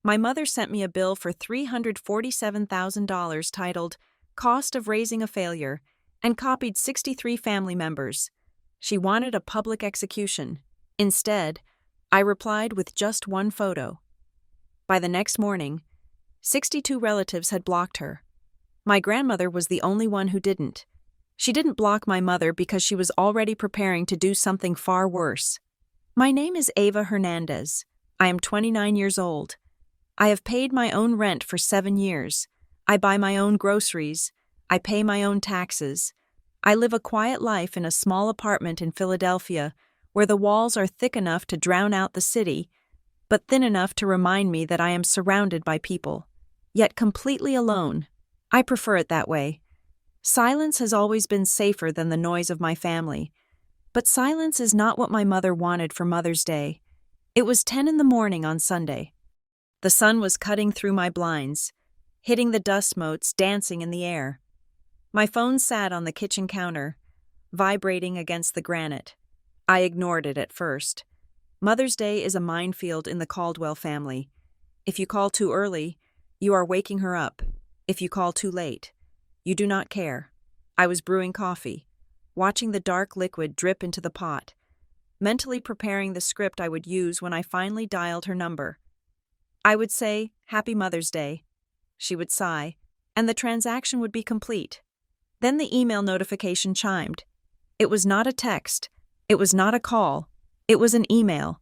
My mother sent me a bill for $347,000 titled Cost of Raising a Failure and copied 63 family members. She wanted a public execution. Instead, I replied with just one photo. By the next morning, 62 relatives had blocked her. My grandmother was the only one who didn't. She didn't block my mother because she was already preparing to do something far worse. My name is Ava Hernandez. I am 29 years old. I have paid my own rent for 7 years. I buy my own groceries. I pay my own taxes. I live a quiet life in a small apartment in Philadelphia where the walls are thick enough to drown out the city, but thin enough to remind me that I am surrounded by people, yet completely alone. I prefer it that way. Silence has always been safer than the noise of my family, but silence is not what my mother wanted for Mother's Day. It was 10 in the morning on Sunday. The sun was cutting through my blinds, hitting the dust motes dancing in the air. My phone sat on the kitchen counter, vibrating against the granite. I ignored it at first. Mother's Day is a minefield in the Caldwell family. If you call too early, you are waking her up. If you call too late, you do not care. I was brewing coffee, watching the dark liquid drip into the pot, mentally preparing the script I would use when I finally dialed her number. I would say, "Happy Mother's Day." She would sigh, and the transaction would be complete. Then the email notification chimed. It was not a text. It was not a call. It was an email.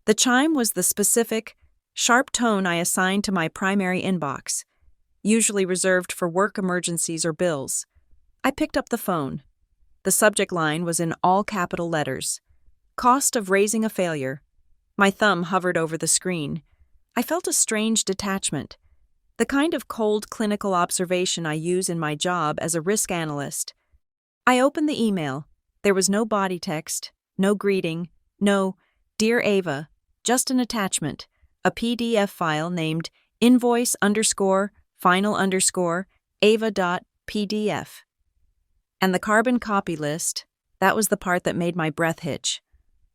The chime was the specific, sharp tone I assigned to my primary inbox, usually reserved for work emergencies or bills. I picked up the phone. The subject line was in all capital letters. Cost of raising a failure. My thumb hovered over the screen. I felt a strange detachment, the kind of cold clinical observation I use in my job as a risk analyst. I opened the email. There was no body text, no greeting, no "Dear Ava," just an attachment, a PDF file named invoice_final_ava.pdf. And the carbon copy list, that was the part that made my breath hitch.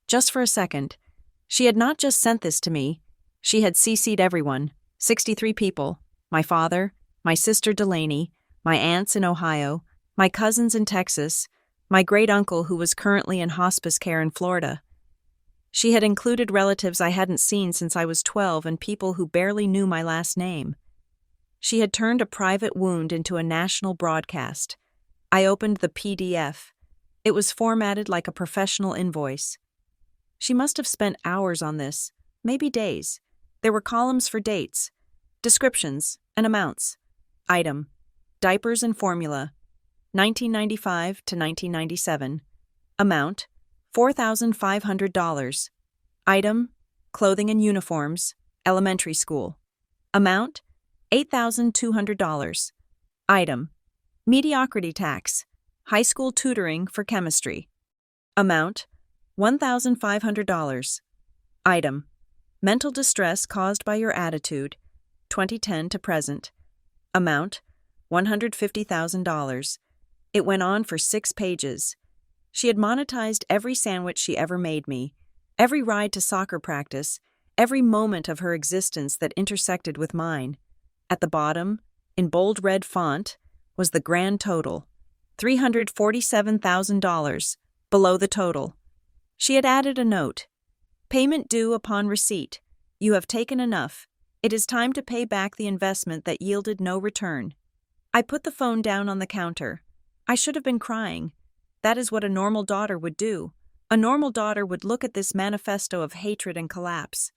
Just for a second, she had not just sent this to me, she had CC'd everyone, 63 people, my father, my sister Delaney, my aunts in Ohio, my cousins in Texas, my great-uncle who was currently in hospice care in Florida. She had included relatives I hadn't seen since I was 12 and people who barely knew my last name. She had turned a private wound into a national broadcast. I opened the PDF. It was formatted like a professional invoice. She must have spent hours on this, maybe days. There were columns for dates, descriptions, and amounts. Item: diapers and formula, 1995 to 1997. Amount: $4,500. Item: clothing and uniforms, elementary school. Amount: $8,200. Item: mediocrity tax, high school tutoring for chemistry. Amount: $1,500. Item: mental distress caused by your attitude, 2010 to present. Amount: $150,000. It went on for 6 pages. She had monetized every sandwich she ever made me, every ride to soccer practice, every moment of her existence that intersected with mine. At the bottom, in bold red font, was the grand total, $347,000, below the total. She had added a note. Payment due upon receipt. You have taken enough. It is time to pay back the investment that yielded no return. I put the phone down on the counter. I should have been crying. That is what a normal daughter would do. A normal daughter would look at this manifesto of hatred and collapse.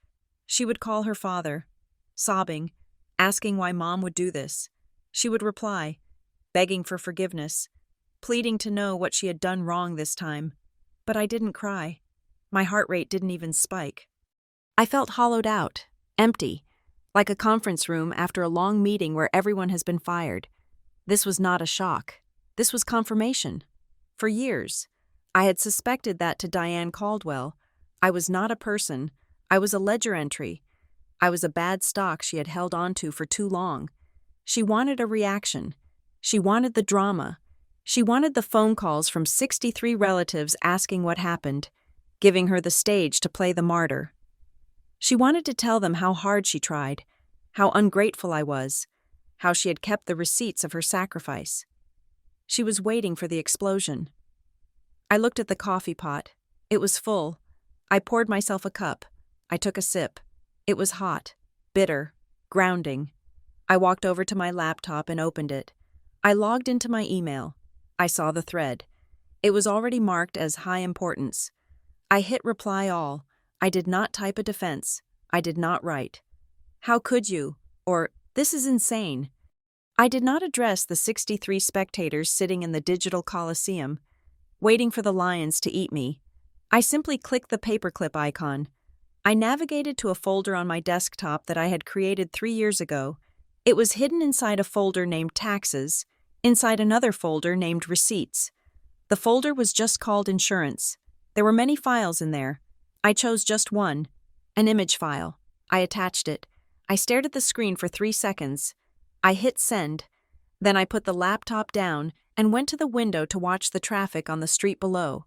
She would call her father, sobbing, asking why Mom would do this. She would reply, begging for forgiveness, pleading to know what she had done wrong this time. But I didn't cry. My heart rate didn't even spike. I felt hollowed out, empty, like a conference room after a long meeting where everyone has been fired. This was not a shock. This was confirmation. For years, I had suspected that to Diane Caldwell. I was not a person. I was a ledger entry. I was a bad stock she had held on to for too long. She wanted a reaction. She wanted the drama. She wanted the phone calls from 63 relatives asking what happened, giving her the stage to play the martyr. She wanted to tell them how hard she tried, how ungrateful I was, how she had kept the receipts of her sacrifice. She was waiting for the explosion. I looked at the coffee pot. It was full. I poured myself a cup. I took a sip. It was hot, bitter, grounding. I walked over to my laptop and opened it. I logged into my email. I saw the thread. It was already marked as high importance. I hit reply all. I did not type a defense. I did not write, "How could you?" or "This is insane." I did not address the 63 spectators sitting in the digital coliseum, waiting for the lions to eat me. I simply clicked the paperclip icon. I navigated to a folder on my desktop that I had created 3 years ago. It was hidden inside a folder named Taxes, inside another folder named Receipts. The folder was just called Insurance. There were many files in there. I chose just one, an image file. I attached it. I stared at the screen for 3 seconds. I hit send. Then I put the laptop down and went to the window to watch the traffic on the street below.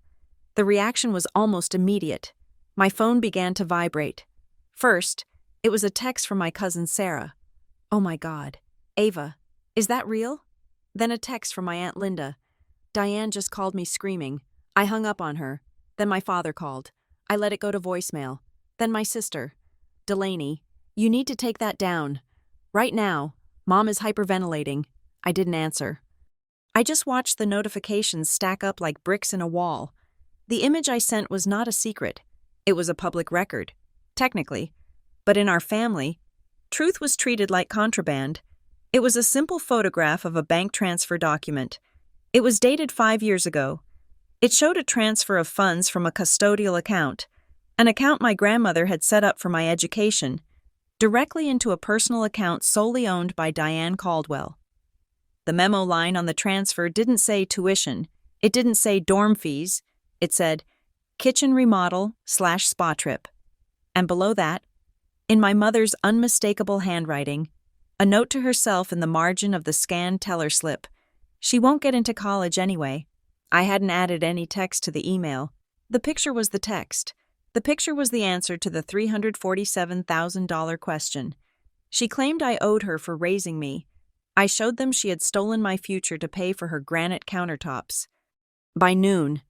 The reaction was almost immediate. My phone began to vibrate. First, it was a text from my cousin Sarah. "Oh my God. Ava, is that real?" Then a text from my Aunt Linda. "Diane just called me screaming." I hung up on her. Then my father called. I let it go to voicemail. Then my sister. "Delaney, you need to take that down. Right now, Mom is hyperventilating." I didn't answer. I just watched the notifications stack up like bricks in a wall. The image I sent was not a secret. It was a public record, technically. But in our family, truth was treated like contraband. It was a simple photograph of a bank transfer document. It was dated 5 years ago. It showed a transfer of funds from a custodial account, an account my grandmother had set up for my education, directly into a personal account solely owned by Diane Caldwell. The memo line on the transfer didn't say tuition. It didn't say dorm fees. It said, "Kitchen remodel/spa trip." And below that, in my mother's unmistakable handwriting, a note to herself in the margin of the scanned teller slip. She won't get into college anyway. I hadn't added any text to the email. The picture was the text. The picture was the answer to the $347,000 question. She claimed I owed her for raising me. I showed them she had stolen my future to pay for her granite countertops. By noon,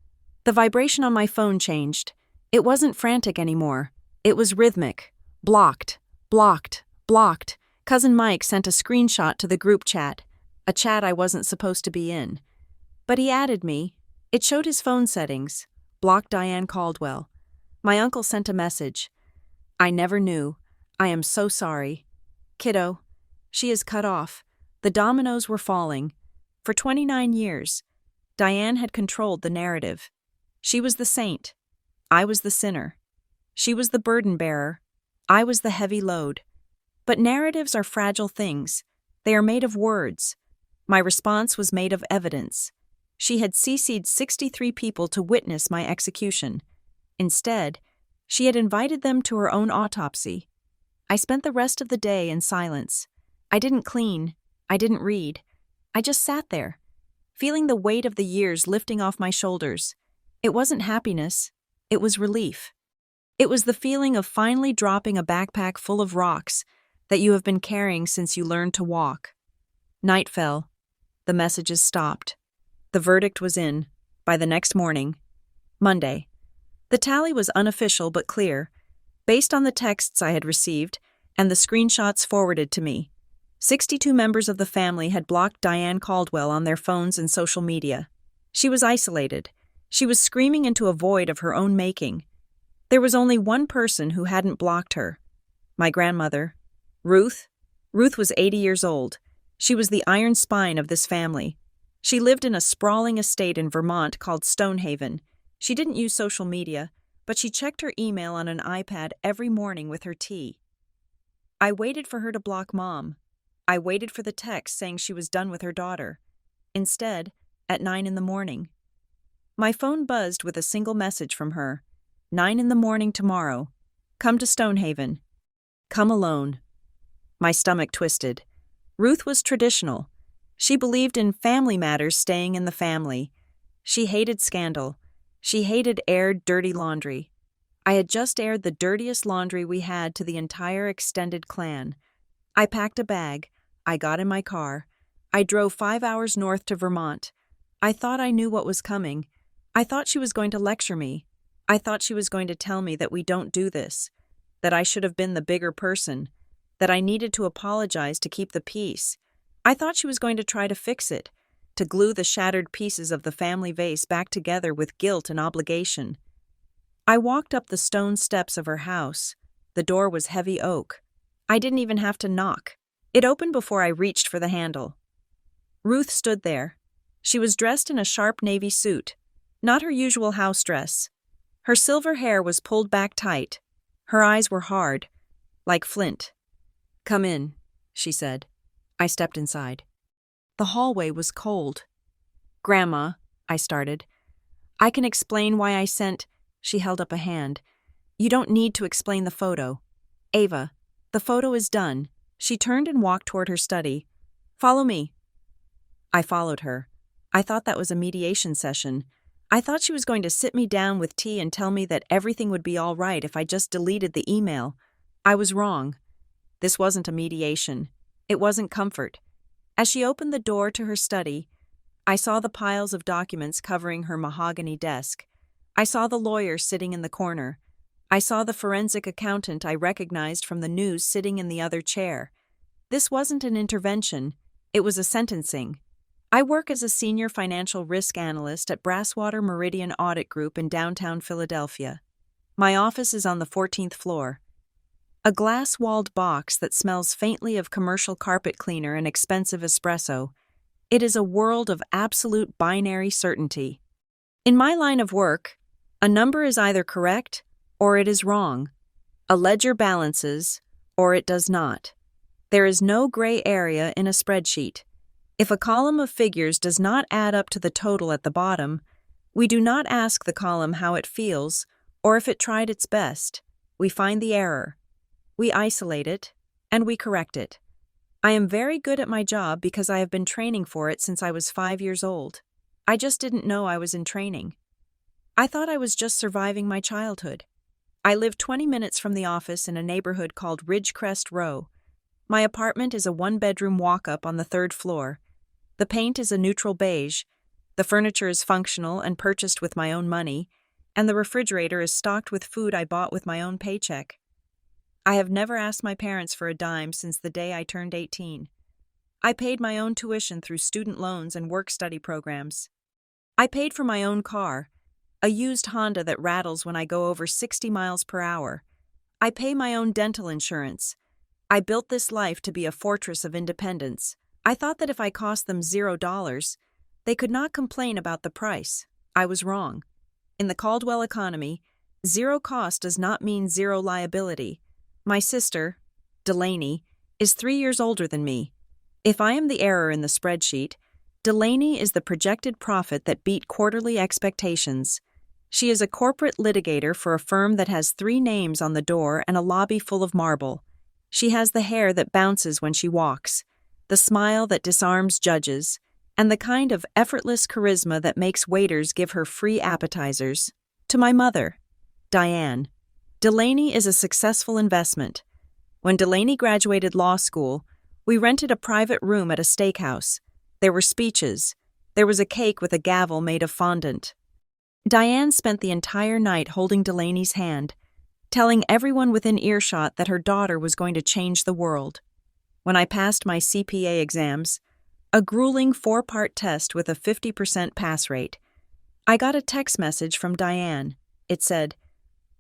the vibration on my phone changed. It wasn't frantic anymore. It was rhythmic. Blocked, blocked, blocked. Cousin Mike sent a screenshot to the group chat, a chat I wasn't supposed to be in. But he added me. It showed his phone settings. Blocked Diane Caldwell. My uncle sent a message. "I never knew. I am so sorry. Kiddo, she is cut off. The dominoes were falling. For 29 years, Diane had controlled the narrative. She was the saint. I was the sinner. She was the burden bearer. I was the heavy load. But narratives are fragile things. They are made of words. My response was made of evidence. She had CC'd 63 people to witness my execution. Instead, she had invited them to her own autopsy. I spent the rest of the day in silence. I didn't clean. I didn't read. I just sat there, feeling the weight of the years lifting off my shoulders. It wasn't happiness. It was relief. It was the feeling of finally dropping a backpack full of rocks that you have been carrying since you learned to walk. Night fell. The messages stopped. The verdict was in by the next morning, Monday. The tally was unofficial but clear, based on the texts I had received and the screenshots forwarded to me. 62 members of the family had blocked Diane Caldwell on their phones and social media. She was isolated. She was screaming into a void of her own making. There was only one person who hadn't blocked her. My grandmother, Ruth. Ruth was 80 years old. She was the iron spine of this family. She lived in a sprawling estate in Vermont called Stonehaven. She didn't use social media, but she checked her email on an iPad every morning with her tea. I waited for her to block Mom. I waited for the text saying she was done with her daughter. Instead, at 9 in the morning. My phone buzzed with a single message from her. 9 in the morning tomorrow. Come to Stonehaven. Come alone. My stomach twisted. Ruth was traditional. She believed in family matters staying in the family. She hated scandal. She hated aired, dirty laundry. I had just aired the dirtiest laundry we had to the entire extended clan. I packed a bag. I got in my car. I drove 5 hours north to Vermont. I thought I knew what was coming. I thought she was going to lecture me. I thought she was going to tell me that we don't do this, that I should have been the bigger person, that I needed to apologize to keep the peace. I thought she was going to try to fix it, to glue the shattered pieces of the family vase back together with guilt and obligation. I walked up the stone steps of her house. The door was heavy oak. I didn't even have to knock. It opened before I reached for the handle. Ruth stood there. She was dressed in a sharp navy suit, not her usual house dress. Her silver hair was pulled back tight. Her eyes were hard, like flint. "Come in," she said. I stepped inside. The hallway was cold. "Grandma," I started. "I can explain why I sent—" She held up a hand. "You don't need to explain the photo. Ava, the photo is done." She turned and walked toward her study. "Follow me." I followed her. I thought that was a mediation session. I thought she was going to sit me down with tea and tell me that everything would be all right if I just deleted the email. I was wrong. This wasn't a mediation. It wasn't comfort. As she opened the door to her study, I saw the piles of documents covering her mahogany desk. I saw the lawyer sitting in the corner. I saw the forensic accountant I recognized from the news sitting in the other chair. This wasn't an intervention. It was a sentencing. I work as a senior financial risk analyst at Brasswater Meridian Audit Group in downtown Philadelphia. My office is on the 14th floor. A glass-walled box that smells faintly of commercial carpet cleaner and expensive espresso. It is a world of absolute binary certainty. In my line of work, a number is either correct or it is wrong. A ledger balances or it does not. There is no gray area in a spreadsheet. If a column of figures does not add up to the total at the bottom, we do not ask the column how it feels or if it tried its best. We find the error. We isolate it, and we correct it. I am very good at my job because I have been training for it since I was 5 years old. I just didn't know I was in training. I thought I was just surviving my childhood. I live 20 minutes from the office in a neighborhood called Ridgecrest Row. My apartment is a one-bedroom walk-up on the 3rd floor. The paint is a neutral beige. The furniture is functional and purchased with my own money, and the refrigerator is stocked with food I bought with my own paycheck. I have never asked my parents for a dime since the day I turned 18. I paid my own tuition through student loans and work-study programs. I paid for my own car, a used Honda that rattles when I go over 60 miles per hour. I pay my own dental insurance. I built this life to be a fortress of independence. I thought that if I cost them $0, they could not complain about the price. I was wrong. In the Caldwell economy, zero cost does not mean zero liability. My sister, Delaney, is 3 years older than me. If I am the error in the spreadsheet, Delaney is the projected profit that beat quarterly expectations. She is a corporate litigator for a firm that has 3 names on the door and a lobby full of marble. She has the hair that bounces when she walks, the smile that disarms judges, and the kind of effortless charisma that makes waiters give her free appetizers. To my mother, Diane, Delaney is a successful investment. When Delaney graduated law school, we rented a private room at a steakhouse. There were speeches. There was a cake with a gavel made of fondant. Diane spent the entire night holding Delaney's hand, telling everyone within earshot that her daughter was going to change the world. When I passed my CPA exams, a grueling 4-part test with a 50% pass rate, I got a text message from Diane. It said,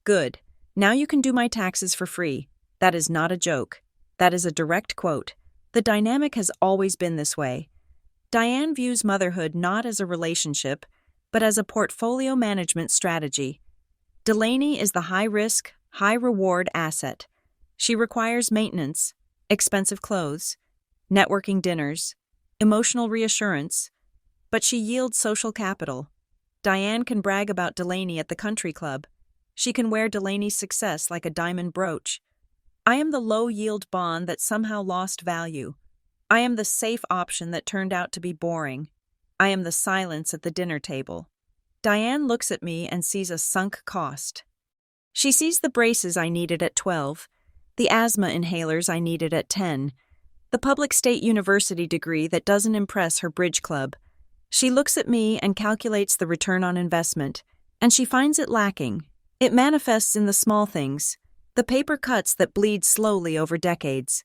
"Good. Now you can do my taxes for free. That is not a joke. That is a direct quote. The dynamic has always been this way. Diane views motherhood not as a relationship, but as a portfolio management strategy. Delaney is the high-risk, high-reward asset. She requires maintenance, expensive clothes, networking dinners, emotional reassurance, but she yields social capital. Diane can brag about Delaney at the country club. She can wear Delaney's success like a diamond brooch. I am the low-yield bond that somehow lost value. I am the safe option that turned out to be boring. I am the silence at the dinner table. Diane looks at me and sees a sunk cost. She sees the braces I needed at 12, the asthma inhalers I needed at 10, The public state university degree that doesn't impress her bridge club. She looks at me and calculates the return on investment, and she finds it lacking. It manifests in the small things, the paper cuts that bleed slowly over decades.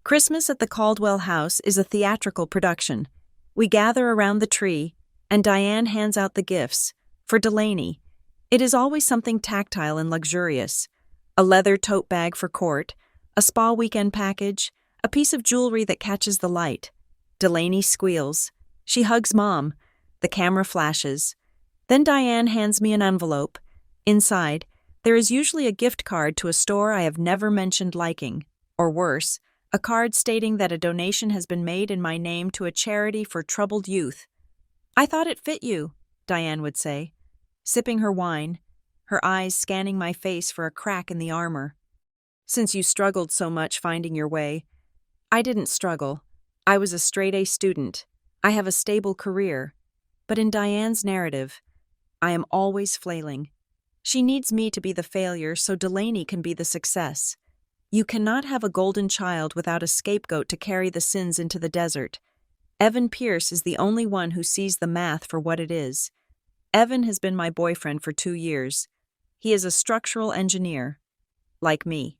Christmas at the Caldwell house is a theatrical production. We gather around the tree, and Diane hands out the gifts. For Delaney, it is always something tactile and luxurious. A leather tote bag for court, a spa weekend package, a piece of jewelry that catches the light. Delaney squeals. She hugs Mom. The camera flashes. Then Diane hands me an envelope. Inside, there is usually a gift card to a store I have never mentioned liking. Or worse, a card stating that a donation has been made in my name to a charity for troubled youth. "I thought it fit you," Diane would say, sipping her wine, her eyes scanning my face for a crack in the armor. "Since you struggled so much finding your way." I didn't struggle. I was a straight-A student. I have a stable career. But in Diane's narrative, I am always flailing. She needs me to be the failure so Delaney can be the success. You cannot have a golden child without a scapegoat to carry the sins into the desert. Evan Pierce is the only one who sees the math for what it is. Evan has been my boyfriend for 2 years. He is a structural engineer, like me.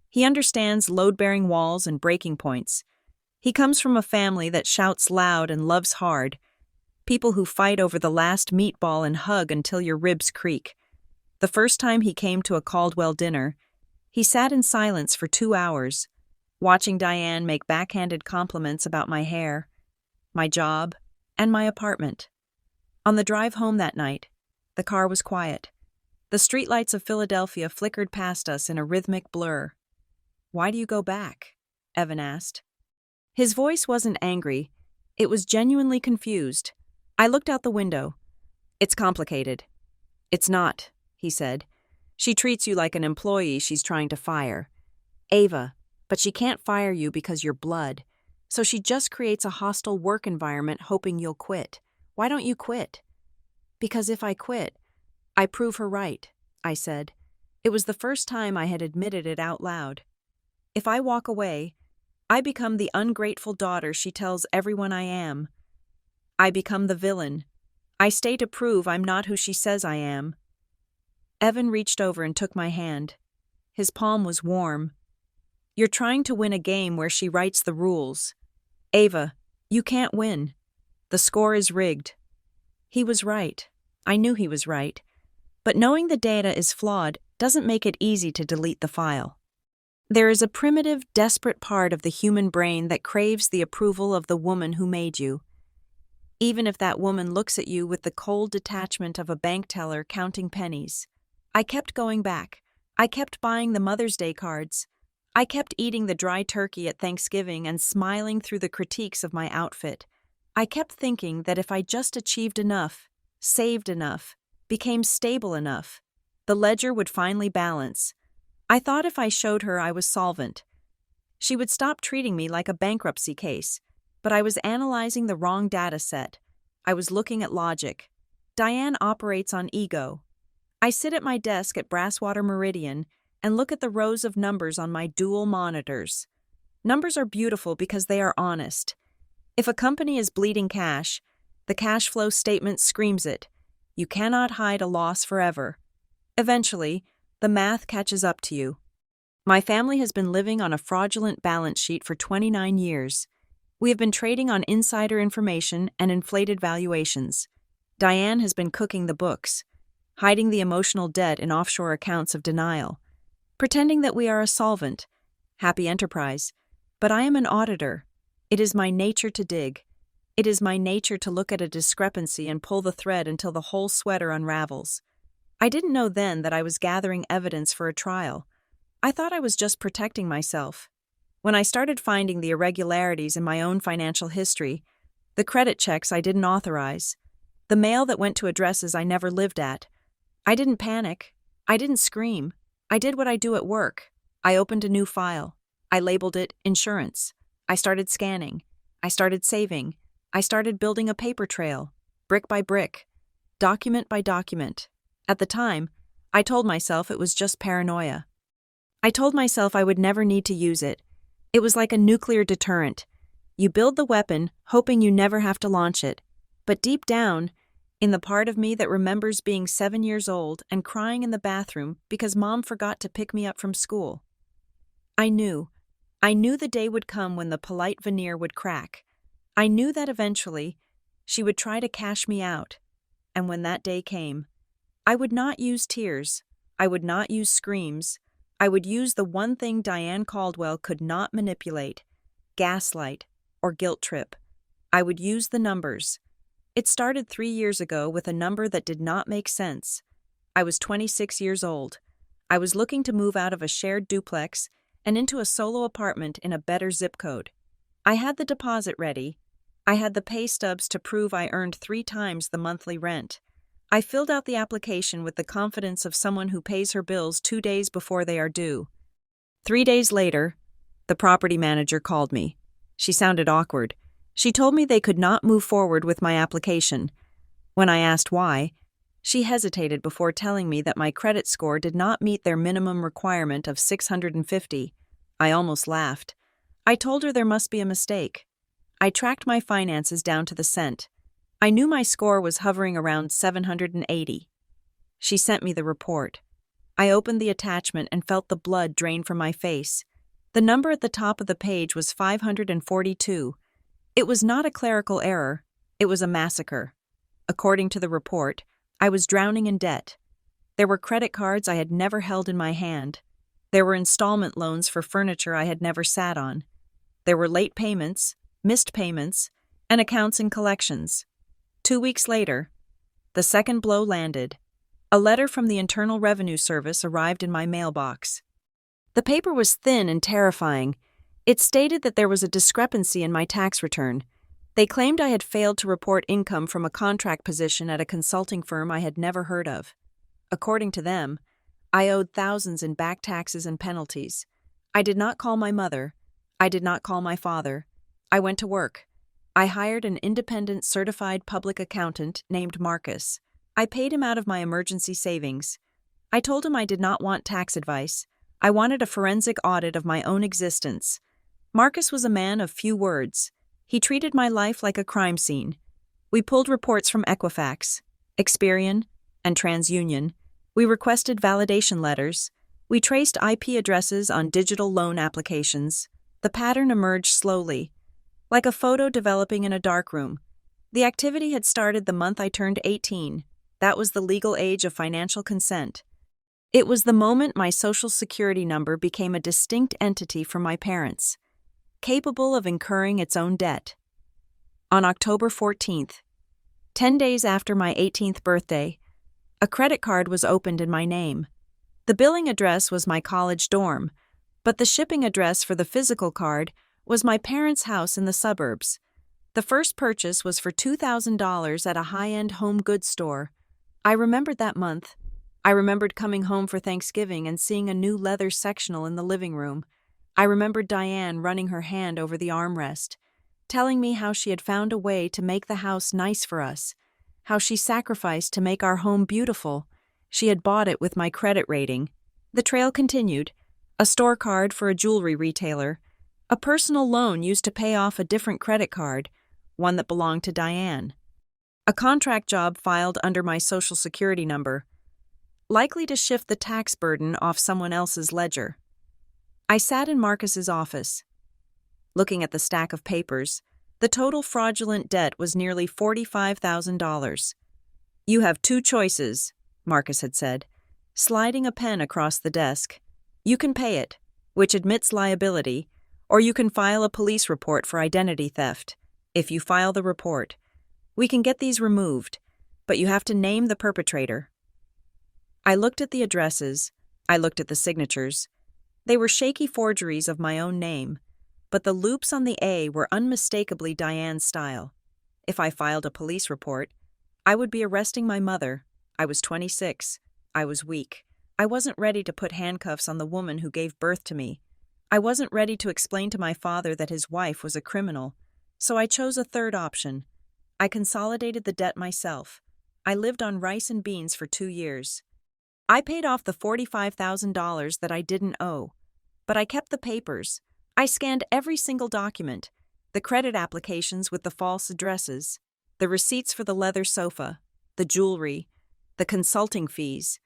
He understands load-bearing walls and breaking points. He comes from a family that shouts loud and loves hard. People who fight over the last meatball and hug until your ribs creak. The first time he came to a Caldwell dinner, he sat in silence for 2 hours, watching Diane make backhanded compliments about my hair, my job, and my apartment. On the drive home that night, the car was quiet. The streetlights of Philadelphia flickered past us in a rhythmic blur. "Why do you go back?" Evan asked. His voice wasn't angry. It was genuinely confused. I looked out the window. "It's complicated." "It's not," he said. "She treats you like an employee she's trying to fire. Ava, but she can't fire you because you're blood. So she just creates a hostile work environment hoping you'll quit. Why don't you quit?" "Because if I quit, I prove her right," I said. It was the first time I had admitted it out loud. "If I walk away, I become the ungrateful daughter she tells everyone I am. I become the villain. I stay to prove I'm not who she says I am." Evan reached over and took my hand. His palm was warm. "You're trying to win a game where she writes the rules. Ava, you can't win. The score is rigged." He was right. I knew he was right. But knowing the data is flawed doesn't make it easy to delete the file. There is a primitive, desperate part of the human brain that craves the approval of the woman who made you. Even if that woman looks at you with the cold detachment of a bank teller counting pennies. I kept going back. I kept buying the Mother's Day cards. I kept eating the dry turkey at Thanksgiving and smiling through the critiques of my outfit. I kept thinking that if I just achieved enough, saved enough, became stable enough, the ledger would finally balance. I thought if I showed her I was solvent, she would stop treating me like a bankruptcy case. But I was analyzing the wrong data set. I was looking at logic. Diane operates on ego. I sit at my desk at Brasswater Meridian and look at the rows of numbers on my dual monitors. Numbers are beautiful because they are honest. If a company is bleeding cash, the cash flow statement screams it. You cannot hide a loss forever. Eventually, the math catches up to you. My family has been living on a fraudulent balance sheet for 29 years. We have been trading on insider information and inflated valuations. Diane has been cooking the books, hiding the emotional debt in offshore accounts of denial, pretending that we are a solvent, happy enterprise. But I am an auditor. It is my nature to dig. It is my nature to look at a discrepancy and pull the thread until the whole sweater unravels. I didn't know then that I was gathering evidence for a trial. I thought I was just protecting myself. When I started finding the irregularities in my own financial history, the credit checks I didn't authorize, the mail that went to addresses I never lived at, I didn't panic. I didn't scream. I did what I do at work. I opened a new file. I labeled it insurance. I started scanning. I started saving. I started building a paper trail, brick by brick, document by document. At the time, I told myself it was just paranoia. I told myself I would never need to use it. It was like a nuclear deterrent. You build the weapon, hoping you never have to launch it. But deep down, in the part of me that remembers being 7 years old and crying in the bathroom because Mom forgot to pick me up from school, I knew. I knew the day would come when the polite veneer would crack. I knew that eventually, she would try to cash me out. And when that day came, I would not use tears. I would not use screams. I would use the one thing Diane Caldwell could not manipulate: gaslight or guilt trip. I would use the numbers. It started 3 years ago with a number that did not make sense. I was 26 years old. I was looking to move out of a shared duplex and into a solo apartment in a better zip code. I had the deposit ready. I had the pay stubs to prove I earned 3 times the monthly rent. I filled out the application with the confidence of someone who pays her bills 2 days before they are due. 3 days later, the property manager called me. She sounded awkward. She told me they could not move forward with my application. When I asked why, she hesitated before telling me that my credit score did not meet their minimum requirement of 650. I almost laughed. I told her there must be a mistake. I tracked my finances down to the cent. I knew my score was hovering around 780. She sent me the report. I opened the attachment and felt the blood drain from my face. The number at the top of the page was 542. It was not a clerical error. It was a massacre. According to the report, I was drowning in debt. There were credit cards I had never held in my hand. There were installment loans for furniture I had never sat on. There were late payments, missed payments, and accounts and collections. 2 weeks later, the second blow landed. A letter from the Internal Revenue Service arrived in my mailbox. The paper was thin and terrifying. It stated that there was a discrepancy in my tax return. They claimed I had failed to report income from a contract position at a consulting firm I had never heard of. According to them, I owed thousands in back taxes and penalties. I did not call my mother. I did not call my father. I went to work. I hired an independent certified public accountant named Marcus. I paid him out of my emergency savings. I told him I did not want tax advice. I wanted a forensic audit of my own existence. Marcus was a man of few words. He treated my life like a crime scene. We pulled reports from Equifax, Experian, and TransUnion. We requested validation letters. We traced IP addresses on digital loan applications. The pattern emerged slowly, like a photo developing in a darkroom. The activity had started the month I turned 18. That was the legal age of financial consent. It was the moment my Social Security number became a distinct entity from my parents, capable of incurring its own debt. On October 14th, 10 days after my 18th birthday, a credit card was opened in my name. The billing address was my college dorm, but the shipping address for the physical card was my parents' house in the suburbs. The first purchase was for $2,000 at a high-end home goods store. I remembered that month. I remembered coming home for Thanksgiving and seeing a new leather sectional in the living room. I remembered Diane running her hand over the armrest, telling me how she had found a way to make the house nice for us, how she sacrificed to make our home beautiful. She had bought it with my credit rating. The trail continued: a store card for a jewelry retailer, a personal loan used to pay off a different credit card, one that belonged to Diane, a contract job filed under my Social Security number, likely to shift the tax burden off someone else's ledger. I sat in Marcus's office. Looking at the stack of papers, the total fraudulent debt was nearly $45,000. "You have 2 choices," Marcus had said, sliding a pen across the desk. "You can pay it, which admits liability, or you can file a police report for identity theft. If you file the report, we can get these removed, but you have to name the perpetrator." I looked at the addresses. I looked at the signatures. They were shaky forgeries of my own name, but the loops on the A were unmistakably Diane's style. If I filed a police report, I would be arresting my mother. I was 26. I was weak. I wasn't ready to put handcuffs on the woman who gave birth to me. I wasn't ready to explain to my father that his wife was a criminal. So I chose a third option. I consolidated the debt myself. I lived on rice and beans for 2 years. I paid off the $45,000 that I didn't owe, but I kept the papers. I scanned every single document, the credit applications with the false addresses, the receipts for the leather sofa, the jewelry, the consulting fees,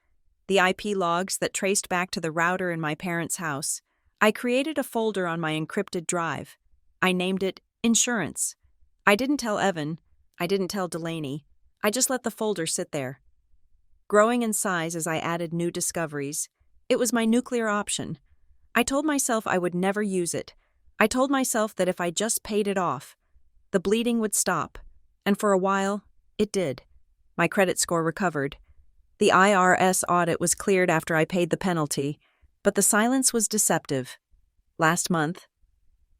the IP logs that traced back to the router in my parents' house. I created a folder on my encrypted drive. I named it Insurance. I didn't tell Evan. I didn't tell Delaney. I just let the folder sit there. Growing in size as I added new discoveries, it was my nuclear option. I told myself I would never use it. I told myself that if I just paid it off, the bleeding would stop. And for a while, it did. My credit score recovered. The IRS audit was cleared after I paid the penalty, but the silence was deceptive. Last month,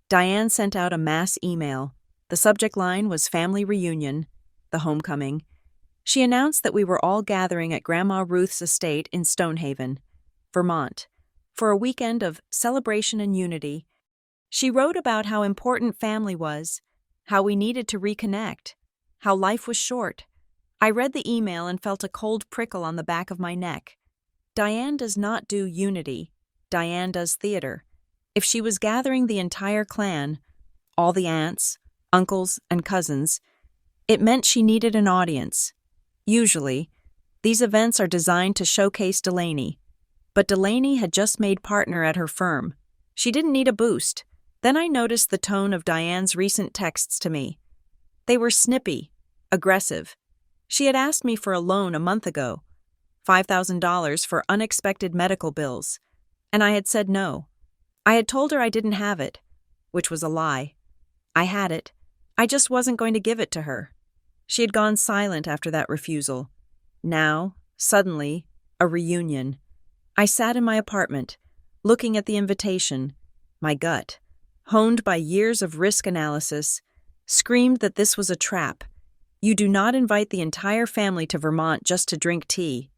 Diane sent out a mass email. The subject line was Family Reunion, the homecoming. She announced that we were all gathering at Grandma Ruth's estate in Stonehaven, Vermont, for a weekend of celebration and unity. She wrote about how important family was, how we needed to reconnect, how life was short. I read the email and felt a cold prickle on the back of my neck. Diane does not do unity. Diane does theater. If she was gathering the entire clan, all the aunts, uncles, and cousins, it meant she needed an audience. Usually, these events are designed to showcase Delaney. But Delaney had just made partner at her firm. She didn't need a boost. Then I noticed the tone of Diane's recent texts to me. They were snippy, aggressive. She had asked me for a loan a month ago, $5,000 for unexpected medical bills, and I had said no. I had told her I didn't have it, which was a lie. I had it. I just wasn't going to give it to her. She had gone silent after that refusal. Now, suddenly, a reunion. I sat in my apartment, looking at the invitation. My gut, honed by years of risk analysis, screamed that this was a trap. You do not invite the entire family to Vermont just to drink tea.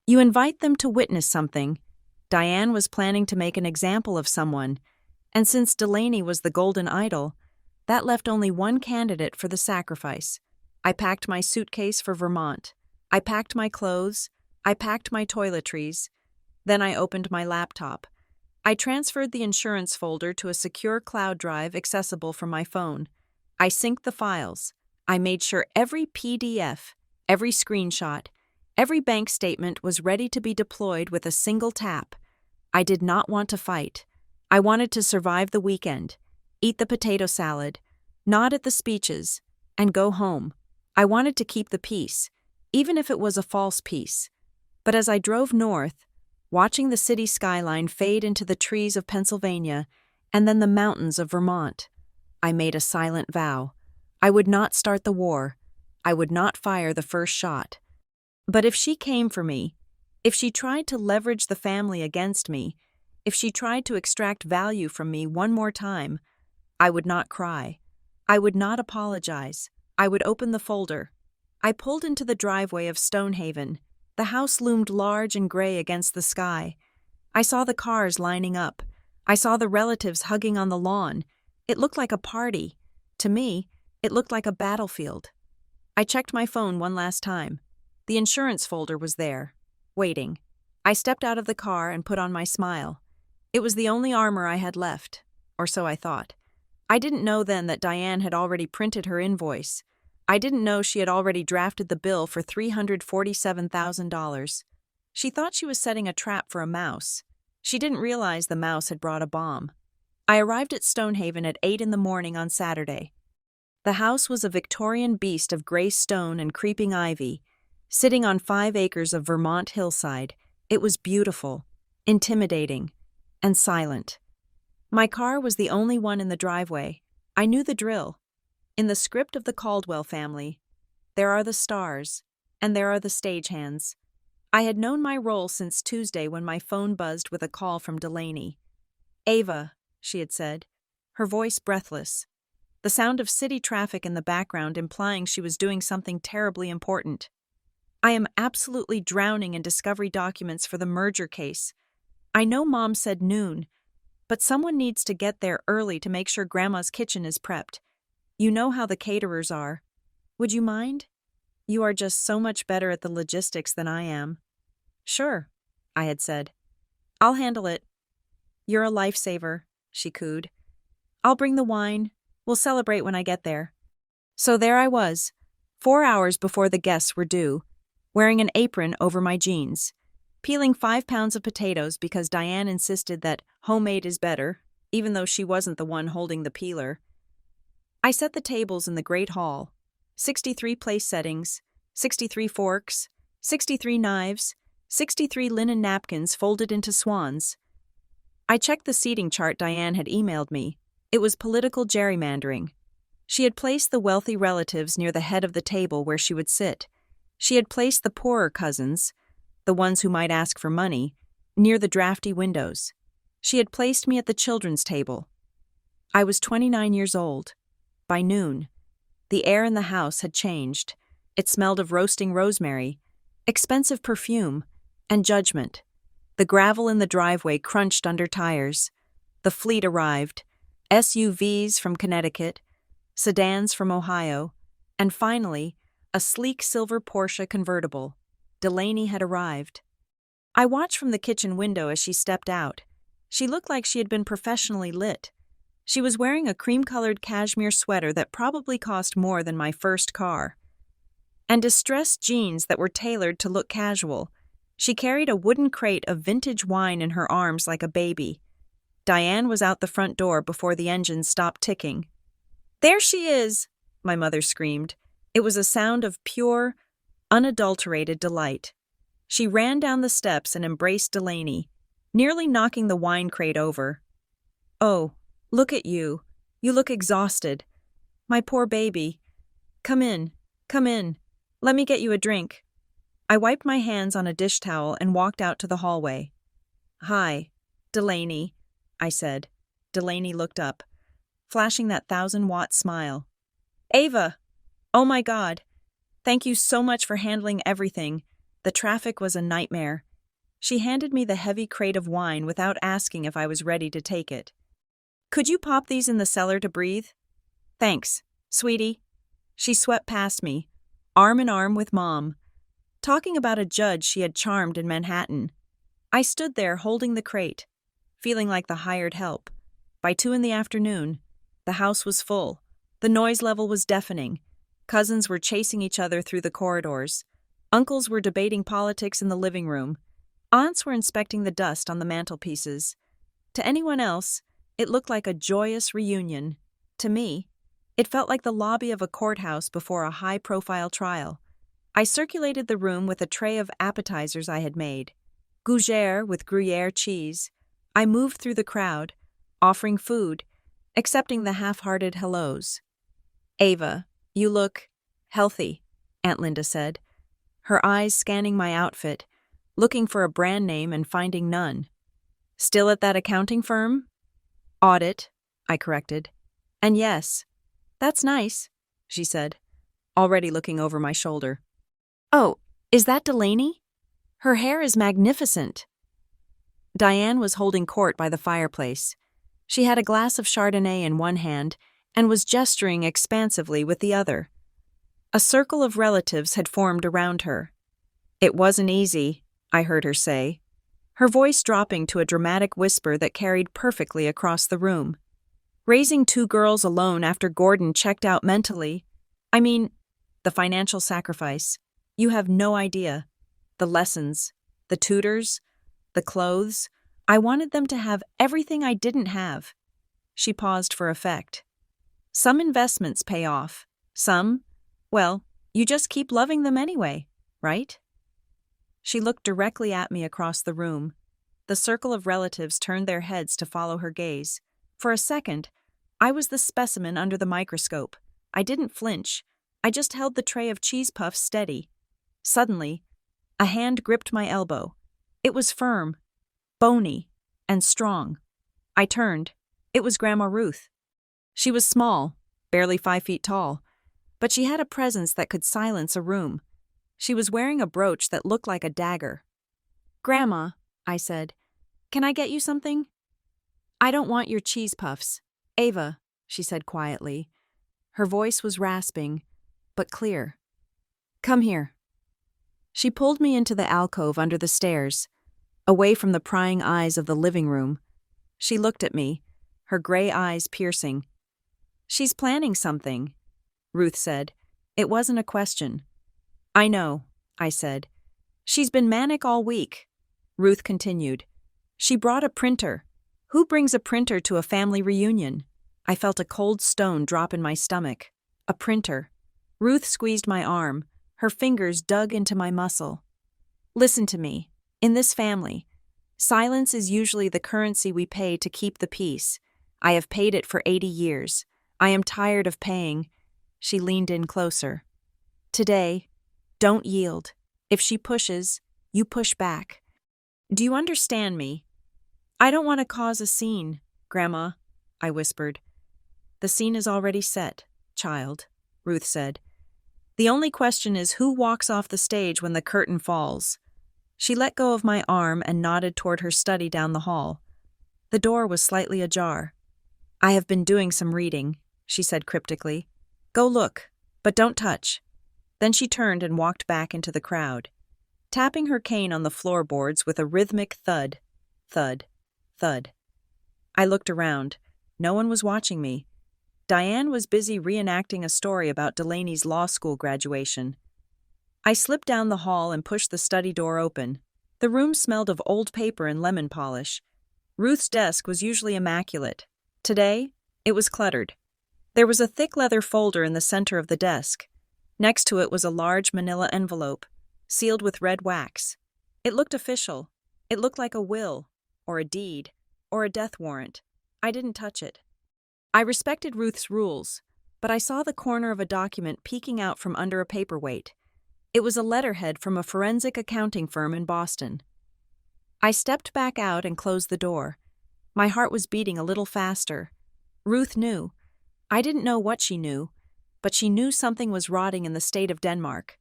You invite them to witness something. Diane was planning to make an example of someone, and since Delaney was the golden idol, that left only one candidate for the sacrifice. I packed my suitcase for Vermont. I packed my clothes. I packed my toiletries. Then I opened my laptop. I transferred the insurance folder to a secure cloud drive accessible from my phone. I synced the files. I made sure every PDF, every screenshot, every bank statement was ready to be deployed with a single tap. I did not want to fight. I wanted to survive the weekend, eat the potato salad, nod at the speeches, and go home. I wanted to keep the peace, even if it was a false peace. But as I drove north, watching the city skyline fade into the trees of Pennsylvania and then the mountains of Vermont, I made a silent vow. I would not start the war. I would not fire the first shot. But if she came for me, if she tried to leverage the family against me, if she tried to extract value from me one more time, I would not cry. I would not apologize. I would open the folder. I pulled into the driveway of Stonehaven. The house loomed large and gray against the sky. I saw the cars lining up. I saw the relatives hugging on the lawn. It looked like a party. To me, it looked like a battlefield. I checked my phone one last time. The insurance folder was there, waiting. I stepped out of the car and put on my smile. It was the only armor I had left, or so I thought. I didn't know then that Diane had already printed her invoice. I didn't know she had already drafted the bill for $347,000. She thought she was setting a trap for a mouse. She didn't realize the mouse had brought a bomb. I arrived at Stonehaven at 8 in the morning on Saturday. The house was a Victorian beast of gray stone and creeping ivy, sitting on 5 acres of Vermont hillside. It was beautiful, intimidating, and silent. My car was the only one in the driveway. I knew the drill. In the script of the Caldwell family, there are the stars, and there are the stagehands. I had known my role since Tuesday when my phone buzzed with a call from Delaney. "Ava," she had said, her voice breathless, the sound of city traffic in the background implying she was doing something terribly important. "I am absolutely drowning in discovery documents for the merger case. I know Mom said noon, but someone needs to get there early to make sure Grandma's kitchen is prepped. You know how the caterers are. Would you mind? You are just so much better at the logistics than I am." "Sure," I had said. "I'll handle it." "You're a lifesaver," she cooed. I'll bring the wine. We'll celebrate when I get there. So there I was, 4 hours before the guests were due, wearing an apron over my jeans, peeling 5 pounds of potatoes because Diane insisted that homemade is better, even though she wasn't the one holding the peeler. I set the tables in the Great Hall, 63 place settings, 63 forks, 63 knives, 63 linen napkins folded into swans. I checked the seating chart Diane had emailed me. It was political gerrymandering. She had placed the wealthy relatives near the head of the table where she would sit. She had placed the poorer cousins, the ones who might ask for money, near the drafty windows. She had placed me at the children's table. I was 29 years old. By noon, the air in the house had changed. It smelled of roasting rosemary, expensive perfume, and judgment. The gravel in the driveway crunched under tires. The fleet arrived, SUVs from Connecticut, sedans from Ohio, and finally, a sleek silver Porsche convertible. Delaney had arrived. I watched from the kitchen window as she stepped out. She looked like she had been professionally lit. She was wearing a cream-colored cashmere sweater that probably cost more than my first car, and distressed jeans that were tailored to look casual. She carried a wooden crate of vintage wine in her arms like a baby. Diane was out the front door before the engine stopped ticking. "There she is!" my mother screamed. It was a sound of pure, unadulterated delight. She ran down the steps and embraced Delaney, nearly knocking the wine crate over. "Oh, look at you. You look exhausted. My poor baby. Come in, come in. Let me get you a drink." I wiped my hands on a dish towel and walked out to the hallway. "Hi, Delaney," I said. Delaney looked up, flashing that 1,000-watt smile. "Ava! Oh my God! Thank you so much for handling everything. The traffic was a nightmare." She handed me the heavy crate of wine without asking if I was ready to take it. "Could you pop these in the cellar to breathe?" "Thanks, sweetie." She swept past me, arm in arm with Mom, talking about a judge she had charmed in Manhattan. I stood there holding the crate, feeling like the hired help. By 2 p.m, the house was full. The noise level was deafening. Cousins were chasing each other through the corridors. Uncles were debating politics in the living room. Aunts were inspecting the dust on the mantelpieces. To anyone else, it looked like a joyous reunion. To me, it felt like the lobby of a courthouse before a high-profile trial. I circulated the room with a tray of appetizers I had made. Gougere with Gruyere cheese. I moved through the crowd, offering food, accepting the half-hearted hellos. "Ava, you look healthy," Aunt Linda said, her eyes scanning my outfit, looking for a brand name and finding none. "Still at that accounting firm?" "Audit," I corrected. "And yes." "That's nice," she said, already looking over my shoulder. "Oh, is that Delaney? Her hair is magnificent." Diane was holding court by the fireplace. She had a glass of Chardonnay in one hand and was gesturing expansively with the other. A circle of relatives had formed around her. "It wasn't easy," I heard her say, her voice dropping to a dramatic whisper that carried perfectly across the room. "Raising 2 girls alone after Gordon checked out mentally. I mean, the financial sacrifice. You have no idea. The lessons, the tutors, the clothes. I wanted them to have everything I didn't have." She paused for effect. "Some investments pay off. Some, well, you just keep loving them anyway, right?" She looked directly at me across the room. The circle of relatives turned their heads to follow her gaze. For a second, I was the specimen under the microscope. I didn't flinch. I just held the tray of cheese puffs steady. Suddenly, a hand gripped my elbow. It was firm, bony, and strong. I turned. It was Grandma Ruth. She was small, barely 5 feet tall, but she had a presence that could silence a room. She was wearing a brooch that looked like a dagger. "Grandma," I said, "can I get you something?" "I don't want your cheese puffs. Ava," she said quietly. Her voice was rasping, but clear. "Come here." She pulled me into the alcove under the stairs, away from the prying eyes of the living room. She looked at me, her gray eyes piercing. "She's planning something," Ruth said. It wasn't a question. "I know," I said. "She's been manic all week," Ruth continued. "She brought a printer. Who brings a printer to a family reunion?" I felt a cold stone drop in my stomach. A printer. Ruth squeezed my arm. Her fingers dug into my muscle. "Listen to me. In this family, silence is usually the currency we pay to keep the peace. I have paid it for 80 years. I am tired of paying." She leaned in closer. "Today, don't yield. If she pushes, you push back. Do you understand me?" "I don't want to cause a scene, Grandma," I whispered. "The scene is already set, child," Ruth said. "The only question is who walks off the stage when the curtain falls." She let go of my arm and nodded toward her study down the hall. The door was slightly ajar. "I have been doing some reading," she said cryptically. "Go look, but don't touch." Then she turned and walked back into the crowd, tapping her cane on the floorboards with a rhythmic thud, thud, thud. I looked around. No one was watching me. Diane was busy reenacting a story about Delaney's law school graduation. I slipped down the hall and pushed the study door open. The room smelled of old paper and lemon polish. Ruth's desk was usually immaculate. Today, it was cluttered. There was a thick leather folder in the center of the desk. Next to it was a large manila envelope, sealed with red wax. It looked official. It looked like a will, or a deed, or a death warrant. I didn't touch it. I respected Ruth's rules, but I saw the corner of a document peeking out from under a paperweight. It was a letterhead from a forensic accounting firm in Boston. I stepped back out and closed the door. My heart was beating a little faster. Ruth knew. I didn't know what she knew, but she knew something was rotting in the state of Denmark.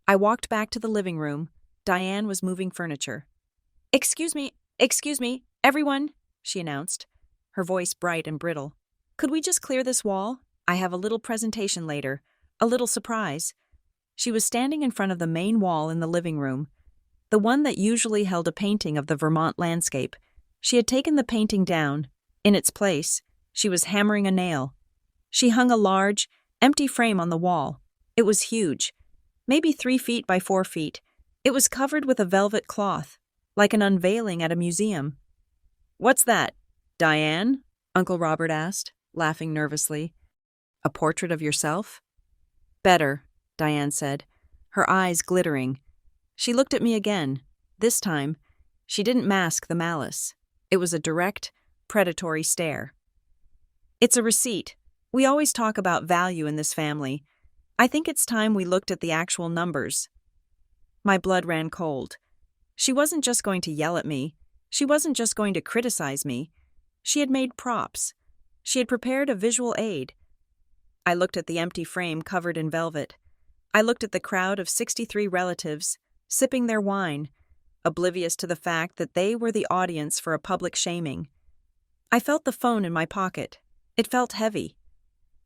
I walked back to the living room. Diane was moving furniture. Excuse me, everyone," she announced, her voice bright and brittle. "Could we just clear this wall? I have a little presentation later, a little surprise." She was standing in front of the main wall in the living room, the one that usually held a painting of the Vermont landscape. She had taken the painting down. In its place, she was hammering a nail. She hung a large, empty frame on the wall. It was huge, maybe 3 feet by 4 feet. It was covered with a velvet cloth, like an unveiling at a museum. "What's that, Diane?" Uncle Robert asked, laughing nervously. "A portrait of yourself?" "Better," Diane said, her eyes glittering. She looked at me again. This time, she didn't mask the malice. It was a direct, predatory stare. "It's a receipt. We always talk about value in this family. I think it's time we looked at the actual numbers." My blood ran cold. She wasn't just going to yell at me. She wasn't just going to criticize me. She had made props. She had prepared a visual aid. I looked at the empty frame covered in velvet. I looked at the crowd of 63 relatives, sipping their wine, oblivious to the fact that they were the audience for a public shaming. I felt the phone in my pocket. It felt heavy.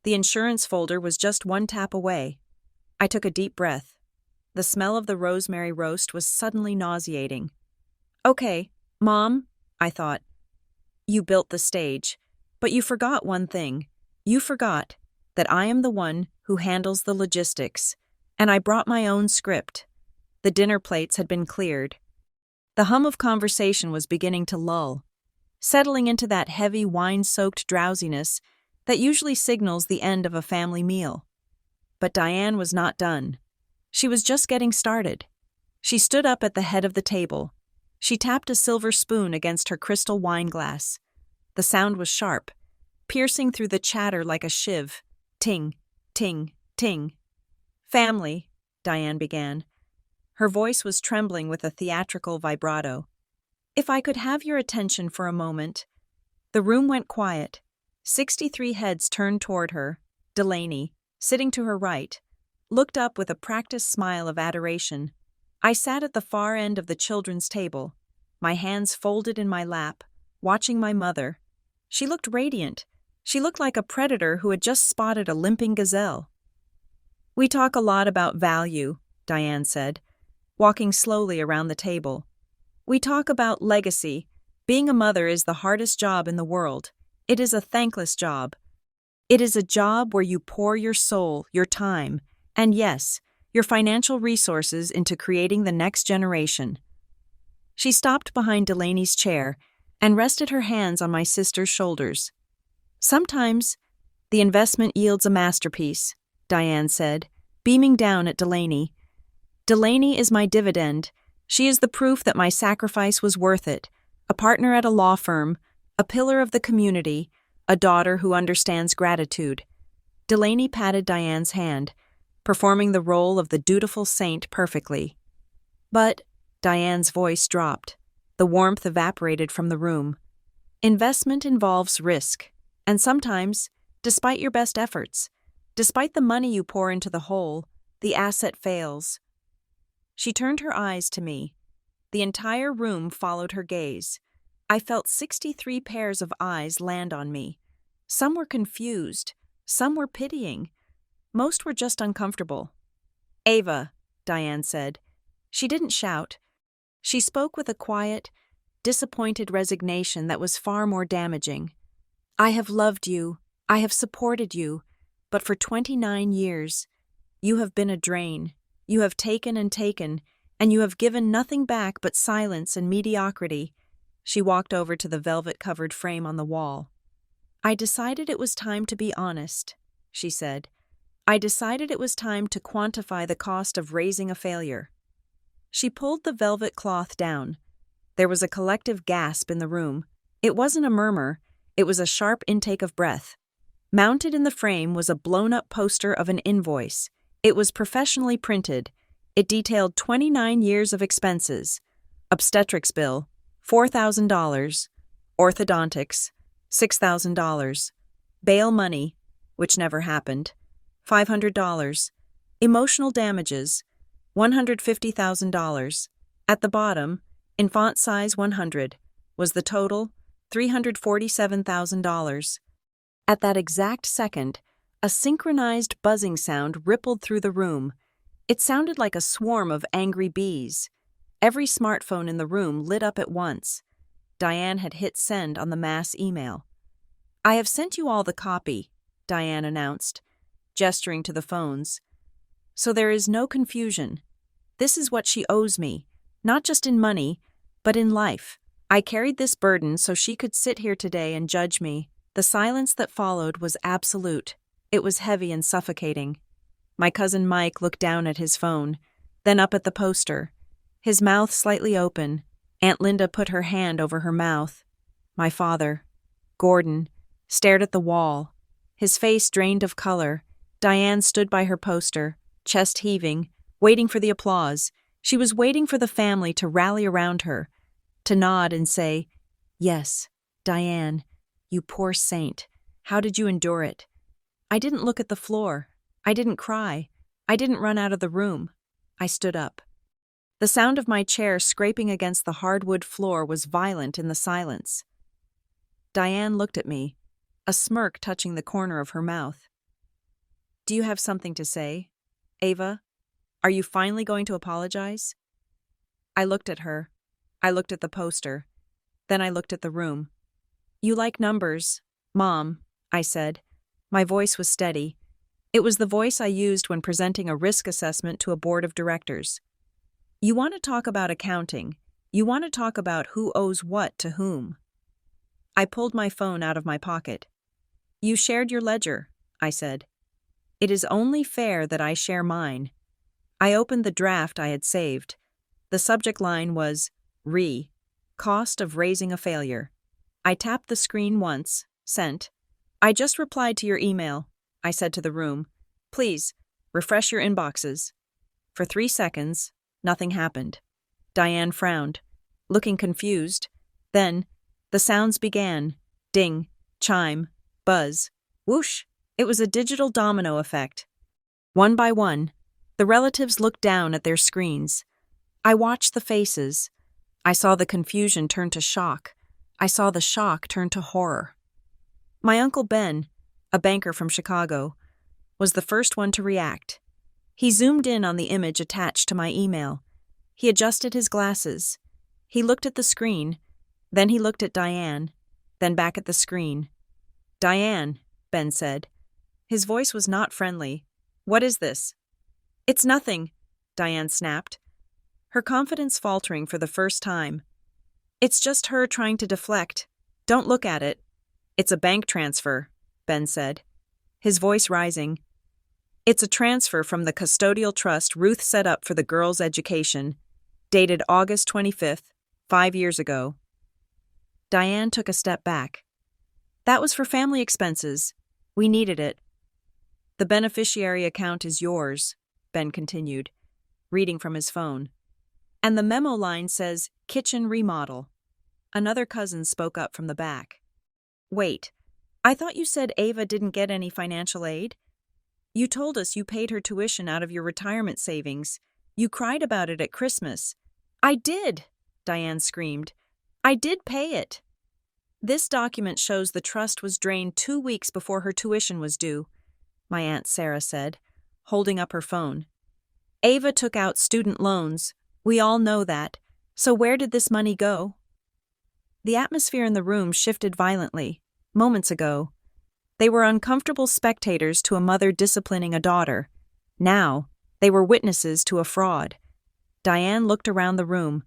The insurance folder was just one tap away. I took a deep breath. The smell of the rosemary roast was suddenly nauseating. "Okay, Mom," I thought. "You built the stage, but you forgot one thing. You forgot that I am the one who handles the logistics, and I brought my own script." The dinner plates had been cleared. The hum of conversation was beginning to lull, settling into that heavy wine-soaked drowsiness that usually signals the end of a family meal. But Diane was not done. She was just getting started. She stood up at the head of the table. She tapped a silver spoon against her crystal wine glass. The sound was sharp, piercing through the chatter like a shiv. Ting, ting, ting. "Family," Diane began. Her voice was trembling with a theatrical vibrato. "If I could have your attention for a moment." The room went quiet. 63 heads turned toward her. Delaney, sitting to her right, looked up with a practiced smile of adoration. I sat at the far end of the children's table, my hands folded in my lap, watching my mother. She looked radiant. She looked like a predator who had just spotted a limping gazelle. "We talk a lot about value," Diane said, walking slowly around the table. "We talk about legacy. Being a mother is the hardest job in the world. It is a thankless job. It is a job where you pour your soul, your time, and yes, your financial resources into creating the next generation. She stopped behind Delaney's chair and rested her hands on my sister's shoulders. Sometimes, the investment yields a masterpiece, Diane said, beaming down at Delaney. Delaney is my dividend. She is the proof that my sacrifice was worth it. A partner at a law firm, a pillar of the community, a daughter who understands gratitude. Delaney patted Diane's hand, performing the role of the dutiful saint perfectly. But Diane's voice dropped. The warmth evaporated from the room. Investment involves risk, and sometimes, despite your best efforts, despite the money you pour into the whole, the asset fails. She turned her eyes to me. The entire room followed her gaze. I felt 63 pairs of eyes land on me. Some were confused, some were pitying. Most were just uncomfortable. "Ava," Diane said. She didn't shout. She spoke with a quiet, disappointed resignation that was far more damaging. "I have loved you, I have supported you, but for 29 years, you have been a drain. You have taken, and you have given nothing back but silence and mediocrity." She walked over to the velvet-covered frame on the wall. "I decided it was time to be honest," she said. "I decided it was time to quantify the cost of raising a failure." She pulled the velvet cloth down. There was a collective gasp in the room. It wasn't a murmur, it was a sharp intake of breath. Mounted in the frame was a blown-up poster of an invoice. It was professionally printed. It detailed 29 years of expenses. Obstetrics bill, $4,000. Orthodontics, $6,000. Bail money, which never happened, $500. Emotional damages, $150,000. At the bottom, in font size 100, was the total, $347,000. At that exact second, a synchronized buzzing sound rippled through the room. It sounded like a swarm of angry bees. Every smartphone in the room lit up at once. Diane had hit send on the mass email. "I have sent you all the copy," Diane announced, gesturing to the phones. "So there is no confusion. This is what she owes me, not just in money, but in life. I carried this burden so she could sit here today and judge me." The silence that followed was absolute. It was heavy and suffocating. My cousin Mike looked down at his phone, then up at the poster, his mouth slightly open. Aunt Linda put her hand over her mouth. My father, Gordon, stared at the wall, his face drained of color. Diane stood by her poster, chest heaving, waiting for the applause. She was waiting for the family to rally around her, to nod and say, "Yes, Diane, you poor saint. How did you endure it?" I didn't look at the floor. I didn't cry. I didn't run out of the room. I stood up. The sound of my chair scraping against the hardwood floor was violent in the silence. Diane looked at me, a smirk touching the corner of her mouth. "Do you have something to say, Ava? Are you finally going to apologize?" I looked at her. I looked at the poster. Then I looked at the room. "You like numbers, Mom," I said. My voice was steady. It was the voice I used when presenting a risk assessment to a board of directors. "You want to talk about accounting. You want to talk about who owes what to whom." I pulled my phone out of my pocket. "You shared your ledger," I said. "It is only fair that I share mine." I opened the draft I had saved. The subject line was, Cost of raising a failure. I tapped the screen once, sent. "I just replied to your email," I said to the room. "Please, refresh your inboxes." For 3 seconds, nothing happened. Diane frowned, looking confused. Then, the sounds began. Ding, chime, buzz, whoosh. It was a digital domino effect. One by one, the relatives looked down at their screens. I watched the faces. I saw the confusion turn to shock. I saw the shock turn to horror. My Uncle Ben, a banker from Chicago, was the first one to react. He zoomed in on the image attached to my email. He adjusted his glasses. He looked at the screen, then he looked at Diane, then back at the screen. Diane, Ben said. His voice was not friendly. What is this? It's nothing, Diane snapped, her confidence faltering for the first time. It's just her trying to deflect. Don't look at it. It's a bank transfer, Ben said, his voice rising. It's a transfer from the custodial trust Ruth set up for the girls' education, dated August 25th, 5 years ago. Diane took a step back. That was for family expenses. We needed it. The beneficiary account is yours, Ben continued, reading from his phone. And the memo line says, kitchen remodel. Another cousin spoke up from the back. Wait, I thought you said Ava didn't get any financial aid? You told us you paid her tuition out of your retirement savings. You cried about it at Christmas. I did, Diane screamed. I did pay it. This document shows the trust was drained 2 weeks before her tuition was due, my Aunt Sarah said, holding up her phone. Ava took out student loans. We all know that. So where did this money go? The atmosphere in the room shifted violently. Moments ago, they were uncomfortable spectators to a mother disciplining a daughter. Now, they were witnesses to a fraud. Diane looked around the room.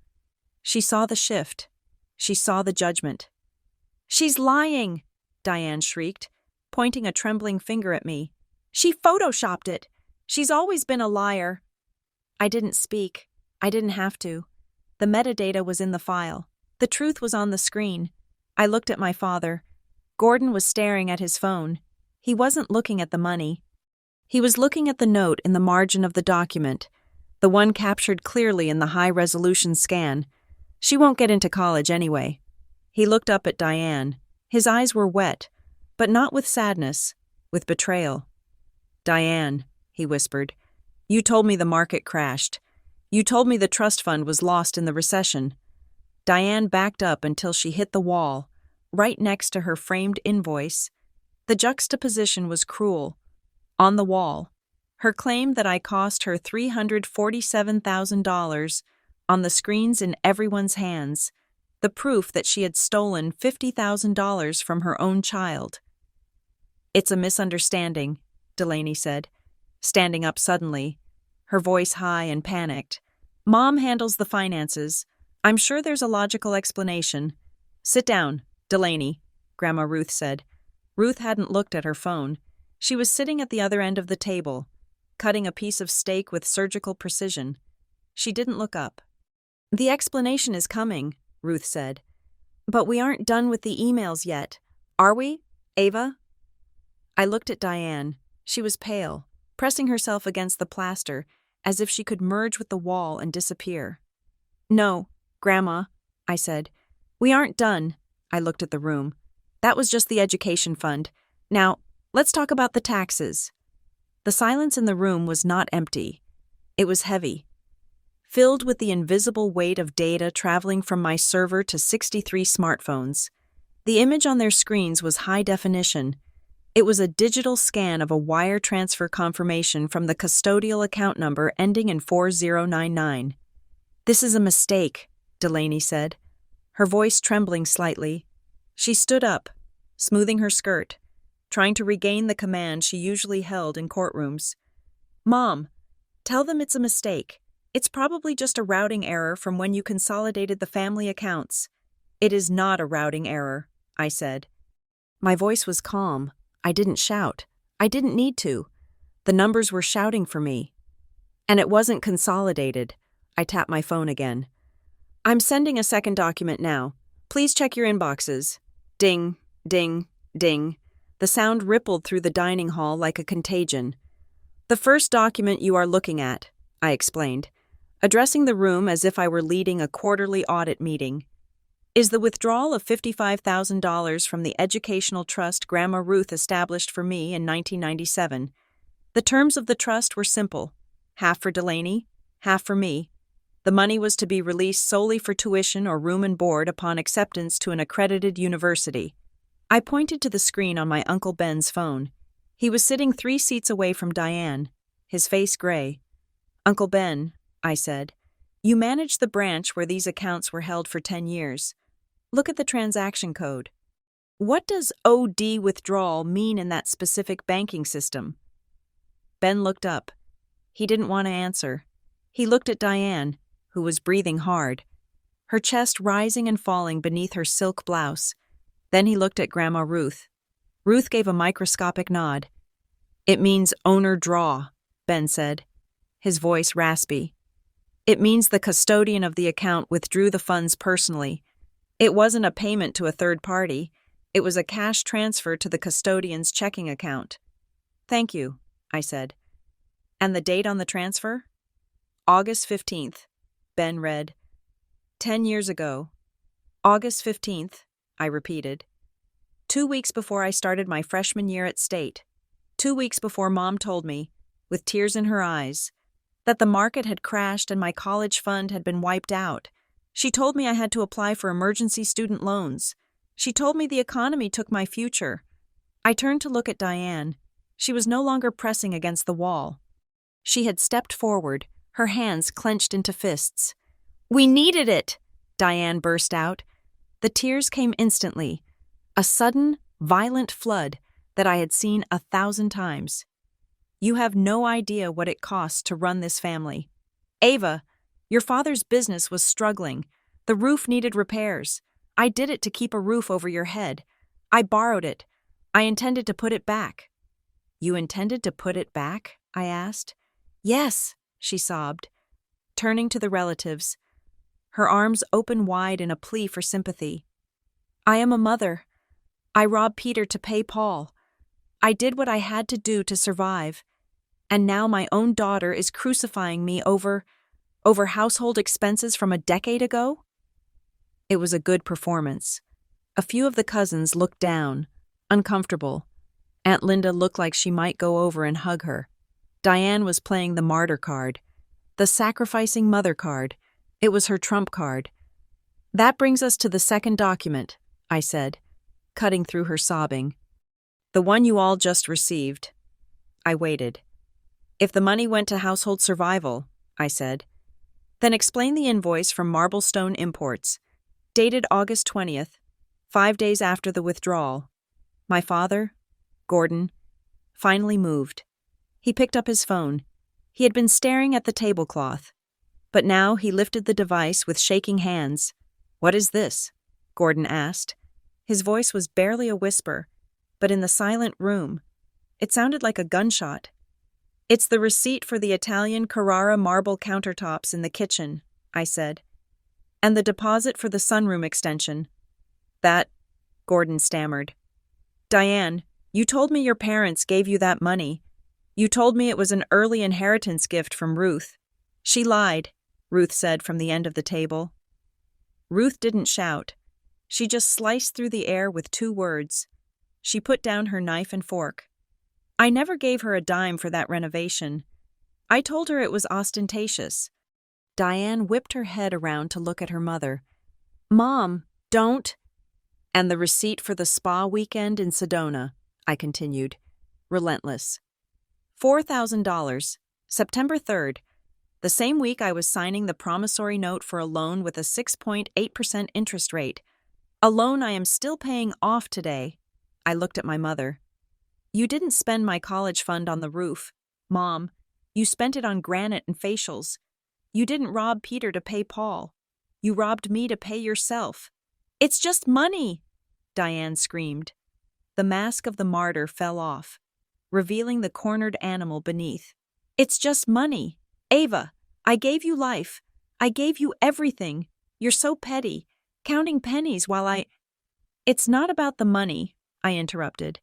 She saw the shift. She saw the judgment. She's lying, Diane shrieked, pointing a trembling finger at me. She photoshopped it. She's always been a liar. I didn't speak. I didn't have to. The metadata was in the file. The truth was on the screen. I looked at my father. Gordon was staring at his phone. He wasn't looking at the money. He was looking at the note in the margin of the document, the one captured clearly in the high-resolution scan. She won't get into college anyway. He looked up at Diane. His eyes were wet, but not with sadness, with betrayal. Diane, he whispered, you told me the market crashed. You told me the trust fund was lost in the recession. Diane backed up until she hit the wall, right next to her framed invoice. The juxtaposition was cruel. On the wall, her claim that I cost her $347,000 on the screens in everyone's hands, the proof that she had stolen $50,000 from her own child. It's a misunderstanding, Delaney said, standing up suddenly, her voice high and panicked. Mom handles the finances. I'm sure there's a logical explanation. Sit down, Delaney, Grandma Ruth said. Ruth hadn't looked at her phone. She was sitting at the other end of the table, cutting a piece of steak with surgical precision. She didn't look up. The explanation is coming, Ruth said. But we aren't done with the emails yet, are we, Ava? I looked at Diane. She was pale, pressing herself against the plaster, as if she could merge with the wall and disappear. No, Grandma, I said. We aren't done. I looked at the room. That was just the education fund. Now, let's talk about the taxes. The silence in the room was not empty. It was heavy, filled with the invisible weight of data traveling from my server to 63 smartphones. The image on their screens was high definition. It was a digital scan of a wire transfer confirmation from the custodial account number ending in 4099. This is a mistake, Delaney said, her voice trembling slightly. She stood up, smoothing her skirt, trying to regain the command she usually held in courtrooms. Mom, tell them it's a mistake. It's probably just a routing error from when you consolidated the family accounts. It is not a routing error, I said. My voice was calm. I didn't shout. I didn't need to. The numbers were shouting for me. And it wasn't consolidated. I tapped my phone again. I'm sending a second document now. Please check your inboxes. Ding, ding, ding. The sound rippled through the dining hall like a contagion. The first document you are looking at, I explained, addressing the room as if I were leading a quarterly audit meeting, is the withdrawal of $55,000 from the educational trust Grandma Ruth established for me in 1997. The terms of the trust were simple. Half for Delaney, half for me. The money was to be released solely for tuition or room and board upon acceptance to an accredited university. I pointed to the screen on my Uncle Ben's phone. He was sitting 3 seats away from Diane, his face gray. Uncle Ben, I said, you managed the branch where these accounts were held for 10 years. Look at the transaction code. What does OD withdrawal mean in that specific banking system? Ben looked up. He didn't want to answer. He looked at Diane, who was breathing hard, her chest rising and falling beneath her silk blouse. Then he looked at Grandma Ruth. Ruth gave a microscopic nod. It means owner draw, Ben said, his voice raspy. It means the custodian of the account withdrew the funds personally. It wasn't a payment to a third party. It was a cash transfer to the custodian's checking account. Thank you, I said. And the date on the transfer? August 15th, Ben read. 10 years ago. August 15th, I repeated. 2 weeks before I started my freshman year at State. 2 weeks before Mom told me, with tears in her eyes, that the market had crashed and my college fund had been wiped out. She told me I had to apply for emergency student loans. She told me the economy took my future. I turned to look at Diane. She was no longer pressing against the wall. She had stepped forward, her hands clenched into fists. We needed it, Diane burst out. The tears came instantly, a sudden, violent flood that I had seen 1,000 times. You have no idea what it costs to run this family. Ava, your father's business was struggling. The roof needed repairs. I did it to keep a roof over your head. I borrowed it. I intended to put it back. You intended to put it back? I asked. Yes, she sobbed, turning to the relatives, her arms open wide in a plea for sympathy. I am a mother. I robbed Peter to pay Paul. I did what I had to do to survive. And now my own daughter is crucifying me over household expenses from a decade ago? It was a good performance. A few of the cousins looked down, uncomfortable. Aunt Linda looked like she might go over and hug her. Diane was playing the martyr card, the sacrificing mother card. It was her trump card. That brings us to the second document, I said, cutting through her sobbing. The one you all just received. I waited. If the money went to household survival, I said, then explain the invoice from Marblestone Imports, dated August 20th, 5 days after the withdrawal. My father, Gordon, finally moved. He picked up his phone. He had been staring at the tablecloth. But now he lifted the device with shaking hands. What is this? Gordon asked. His voice was barely a whisper, but in the silent room, it sounded like a gunshot. It's the receipt for the Italian Carrara marble countertops in the kitchen, I said. And the deposit for the sunroom extension. That, Gordon stammered. Diane, you told me your parents gave you that money. You told me it was an early inheritance gift from Ruth. She lied, Ruth said from the end of the table. Ruth didn't shout. She just sliced through the air with 2 words. She put down her knife and fork. I never gave her a dime for that renovation. I told her it was ostentatious. Diane whipped her head around to look at her mother. Mom, don't. And the receipt for the spa weekend in Sedona, I continued, relentless. $4,000, September 3rd, the same week I was signing the promissory note for a loan with a 6.8% interest rate, a loan I am still paying off today. I looked at my mother. You didn't spend my college fund on the roof, Mom. You spent it on granite and facials. You didn't rob Peter to pay Paul. You robbed me to pay yourself. It's just money, Diane screamed. The mask of the martyr fell off, revealing the cornered animal beneath. It's just money. Ava, I gave you life. I gave you everything. You're so petty, counting pennies while I... It's not about the money, I interrupted.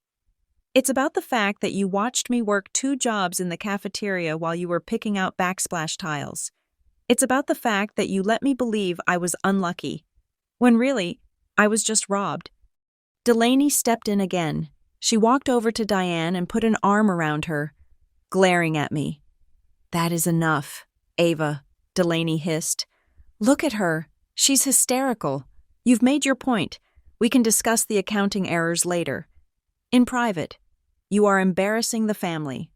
It's about the fact that you watched me work 2 jobs in the cafeteria while you were picking out backsplash tiles. It's about the fact that you let me believe I was unlucky, when really, I was just robbed. Delaney stepped in again. She walked over to Diane and put an arm around her, glaring at me. That is enough, Ava, Delaney hissed. Look at her. She's hysterical. You've made your point. We can discuss the accounting errors later. In private, you are embarrassing the family.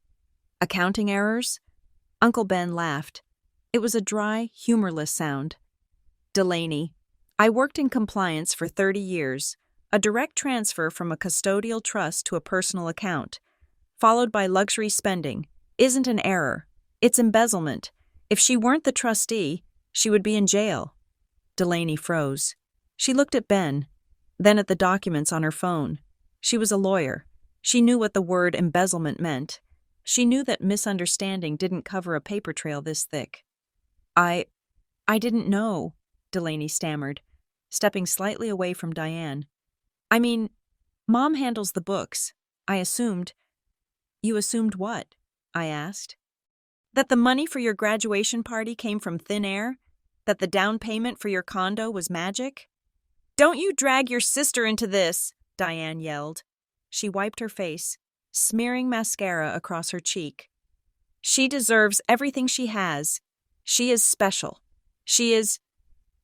Accounting errors? Uncle Ben laughed. It was a dry, humorless sound. Delaney, I worked in compliance for 30 years. A direct transfer from a custodial trust to a personal account, followed by luxury spending, isn't an error. It's embezzlement. If she weren't the trustee, she would be in jail. Delaney froze. She looked at Ben, then at the documents on her phone. She was a lawyer. She knew what the word embezzlement meant. She knew that misunderstanding didn't cover a paper trail this thick. I didn't know, Delaney stammered, stepping slightly away from Diane. I mean, Mom handles the books. I assumed. You assumed what? I asked. That the money for your graduation party came from thin air? That the down payment for your condo was magic? Don't you drag your sister into this, Diane yelled. She wiped her face, smearing mascara across her cheek. She deserves everything she has. She is special. She is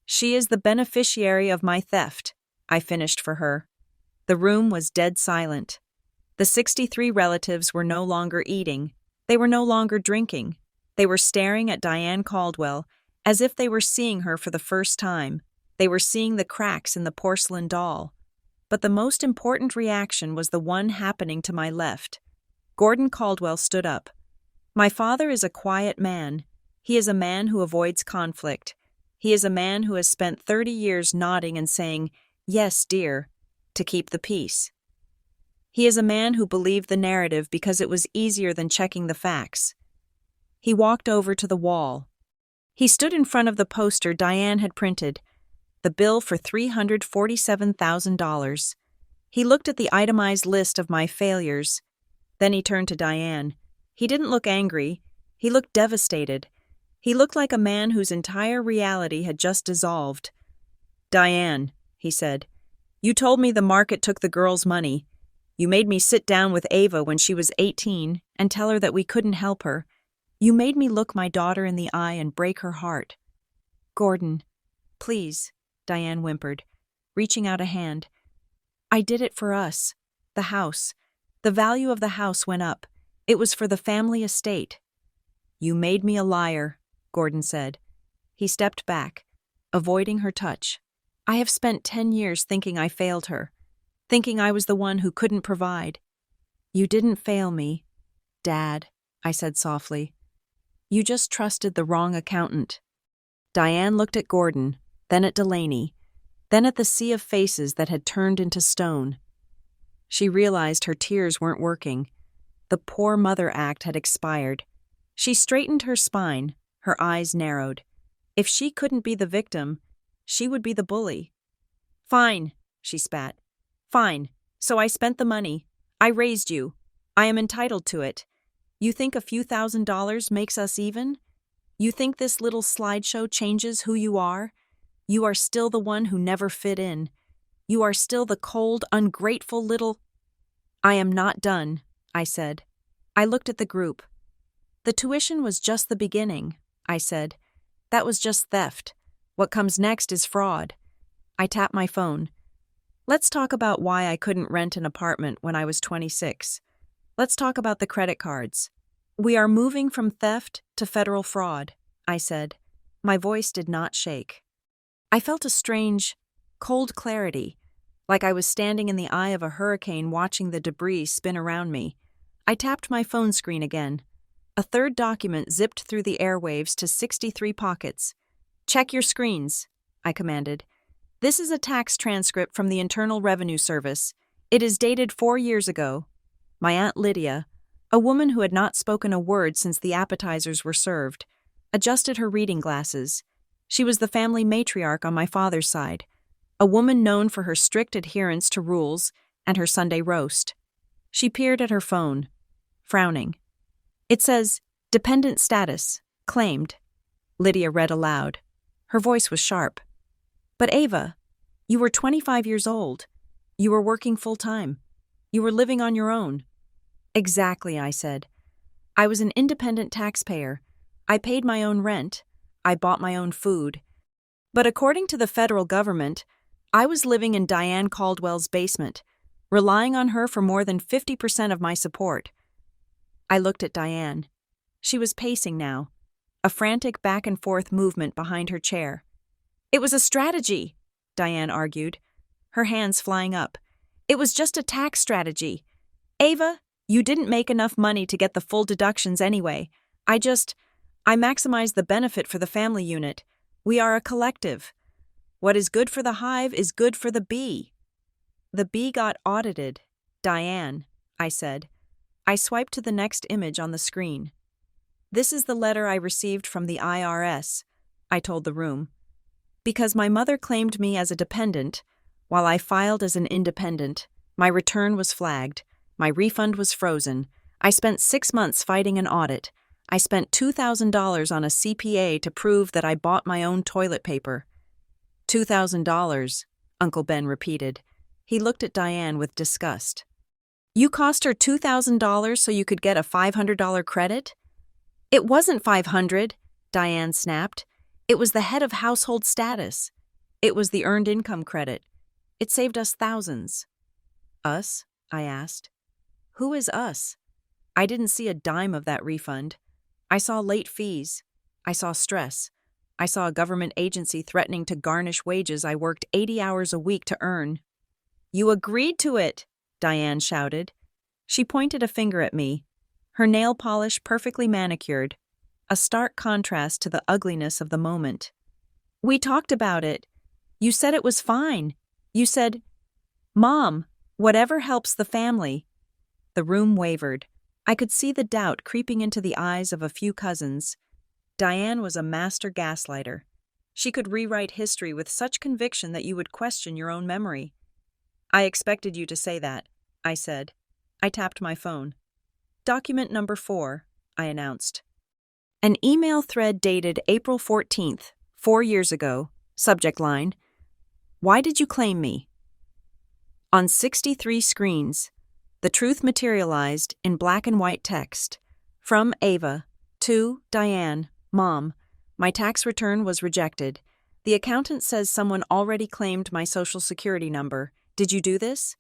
the beneficiary of my theft, I finished for her. The room was dead silent. The 63 relatives were no longer eating. They were no longer drinking. They were staring at Diane Caldwell as if they were seeing her for the first time. They were seeing the cracks in the porcelain doll. But the most important reaction was the one happening to my left. Gordon Caldwell stood up. My father is a quiet man. He is a man who avoids conflict. He is a man who has spent 30 years nodding and saying, "Yes, dear," to keep the peace. He is a man who believed the narrative because it was easier than checking the facts. He walked over to the wall. He stood in front of the poster Diane had printed, the bill for $347,000. He looked at the itemized list of my failures. Then he turned to Diane. He didn't look angry. He looked devastated. He looked like a man whose entire reality had just dissolved. "Diane," he said, "you told me the market took the girl's money. You made me sit down with Ava when she was 18 and tell her that we couldn't help her. You made me look my daughter in the eye and break her heart." "Gordon, please," Diane whimpered, reaching out a hand. "I did it for us. The house. The value of the house went up. It was for the family estate." "You made me a liar," Gordon said. He stepped back, avoiding her touch. "I have spent 10 years thinking I failed her, thinking I was the one who couldn't provide." "You didn't fail me, Dad," I said softly. "You just trusted the wrong accountant." Diane looked at Gordon, then at Delaney, then at the sea of faces that had turned into stone. She realized her tears weren't working. The poor mother act had expired. She straightened her spine, her eyes narrowed. If she couldn't be the victim, she would be the bully. "Fine," she spat. "Fine. So I spent the money. I raised you. I am entitled to it. You think a few $1,000s makes us even? You think this little slideshow changes who you are? You are still the one who never fit in. You are still the cold, ungrateful little—" "I am not done," I said. I looked at the group. "The tuition was just the beginning," I said. "That was just theft. What comes next is fraud." I tapped my phone. "Let's talk about why I couldn't rent an apartment when I was 26. Let's talk about the credit cards. We are moving from theft to federal fraud," I said. My voice did not shake. I felt a strange, cold clarity, like I was standing in the eye of a hurricane watching the debris spin around me. I tapped my phone screen again. A third document zipped through the airwaves to 63 pockets. "Check your screens," I commanded. "This is a tax transcript from the Internal Revenue Service. It is dated 4 years ago." My Aunt Lydia, a woman who had not spoken a word since the appetizers were served, adjusted her reading glasses. She was the family matriarch on my father's side, a woman known for her strict adherence to rules and her Sunday roast. She peered at her phone, frowning. "It says, dependent status, claimed," Lydia read aloud. Her voice was sharp. "But Ava, you were 25 years old. You were working full-time. You were living on your own." "Exactly," I said. "I was an independent taxpayer. I paid my own rent. I bought my own food. But according to the federal government, I was living in Diane Caldwell's basement, relying on her for more than 50% of my support." I looked at Diane. She was pacing now, a frantic back-and-forth movement behind her chair. "It was a strategy," Diane argued. her hands flying up. It was just a tax strategy. Ava, you didn't make enough money to get the full deductions anyway. I maximized the benefit for the family unit. We are a collective. What is good for the hive is good for the bee. The bee got audited. Diane, I said. I swiped to the next image on the screen. This is the letter I received from the IRS, I told the room. Because my mother claimed me as a dependent, while I filed as an independent, my return was flagged, my refund was frozen, I spent 6 months fighting an audit, I spent $2,000 on a CPA to prove that I bought my own toilet paper. $2,000, Uncle Ben repeated. He looked at Diane with disgust. You cost her $2,000 so you could get a $500 credit? It wasn't $500, Diane snapped. It was the head of household status. It was the earned income credit. It saved us thousands. Us? I asked. Who is us? I didn't see a dime of that refund. I saw late fees. I saw stress. I saw a government agency threatening to garnish wages I worked 80 hours a week to earn. You agreed to it, Diane shouted. She pointed a finger at me, her nail polish perfectly manicured, a stark contrast to the ugliness of the moment. We talked about it. You said it was fine. You said, Mom, whatever helps the family. The room wavered. I could see the doubt creeping into the eyes of a few cousins. Diane was a master gaslighter. She could rewrite history with such conviction that you would question your own memory. I expected you to say that, I said. I tapped my phone. Document number 4, I announced. An email thread dated April 14th, 4 years ago, subject line, Why did you claim me? On 63 screens, the truth materialized in black and white text. From Ava, to Diane, Mom, my tax return was rejected. The accountant says someone already claimed my social security number. Did you do this?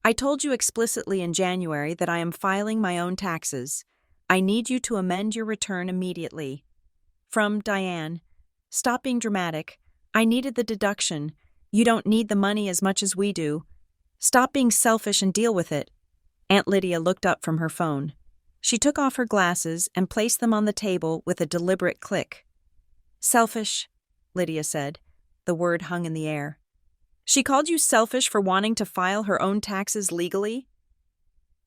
I told you explicitly in January that I am filing my own taxes. I need you to amend your return immediately. From Diane, stop being dramatic. I needed the deduction. You don't need the money as much as we do. Stop being selfish and deal with it. Aunt Lydia looked up from her phone. She took off her glasses and placed them on the table with a deliberate click. Selfish, Lydia said. The word hung in the air. She called you selfish for wanting to file her own taxes legally?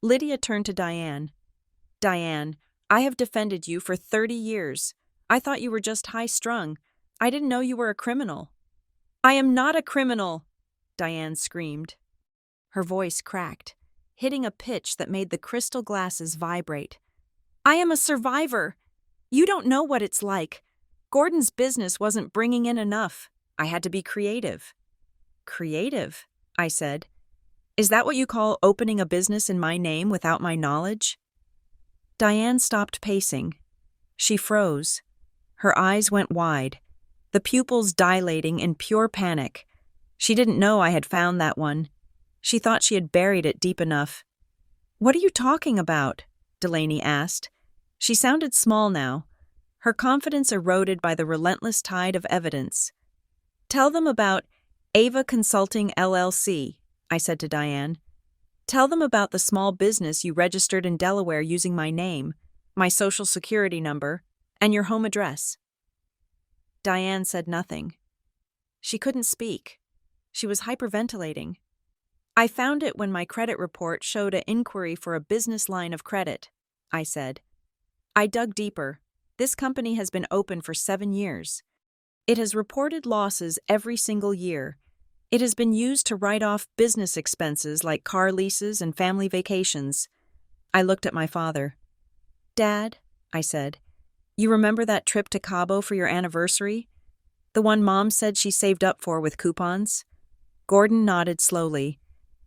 Lydia turned to Diane. Diane, I have defended you for 30 years. I thought you were just high-strung. I didn't know you were a criminal. I am not a criminal, Diane screamed. Her voice cracked, hitting a pitch that made the crystal glasses vibrate. I am a survivor. You don't know what it's like. Gordon's business wasn't bringing in enough. I had to be creative. Creative, I said. Is that what you call opening a business in my name without my knowledge? Diane stopped pacing. She froze. Her eyes went wide, the pupils dilating in pure panic. She didn't know I had found that one. She thought she had buried it deep enough. What are you talking about? Delaney asked. She sounded small now, her confidence eroded by the relentless tide of evidence. Tell them about Ava Consulting LLC, I said to Diane. Tell them about the small business you registered in Delaware using my name, my social security number, and your home address. Diane said nothing. She couldn't speak. She was hyperventilating. I found it when my credit report showed an inquiry for a business line of credit, I said. I dug deeper. This company has been open for 7 years. It has reported losses every single year. It has been used to write off business expenses like car leases and family vacations. I looked at my father. Dad, I said, you remember that trip to Cabo for your anniversary? The one Mom said she saved up for with coupons? Gordon nodded slowly.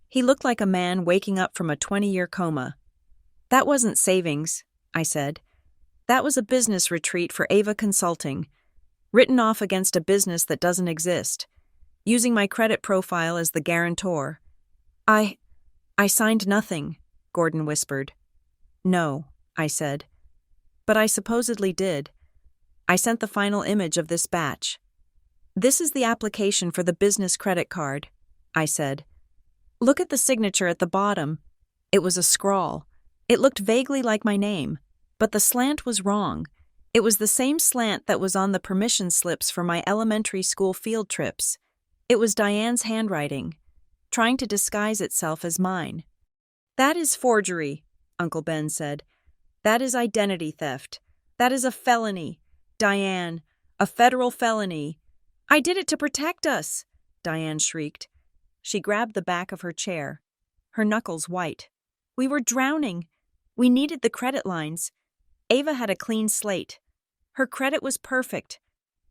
He looked like a man waking up from a 20-year coma. That wasn't savings, I said. That was a business retreat for Ava Consulting, written off against a business that doesn't exist, using my credit profile as the guarantor. I signed nothing, Gordon whispered. No, I said. But I supposedly did. I sent the final image of this batch. This is the application for the business credit card, I said. Look at the signature at the bottom. It was a scrawl. It looked vaguely like my name, but the slant was wrong. It was the same slant that was on the permission slips for my elementary school field trips. It was Diane's handwriting, trying to disguise itself as mine. That is forgery, Uncle Ben said. That is identity theft. That is a felony. Diane, a federal felony. I did it to protect us, Diane shrieked. She grabbed the back of her chair, her knuckles white. We were drowning. We needed the credit lines. Ava had a clean slate. Her credit was perfect.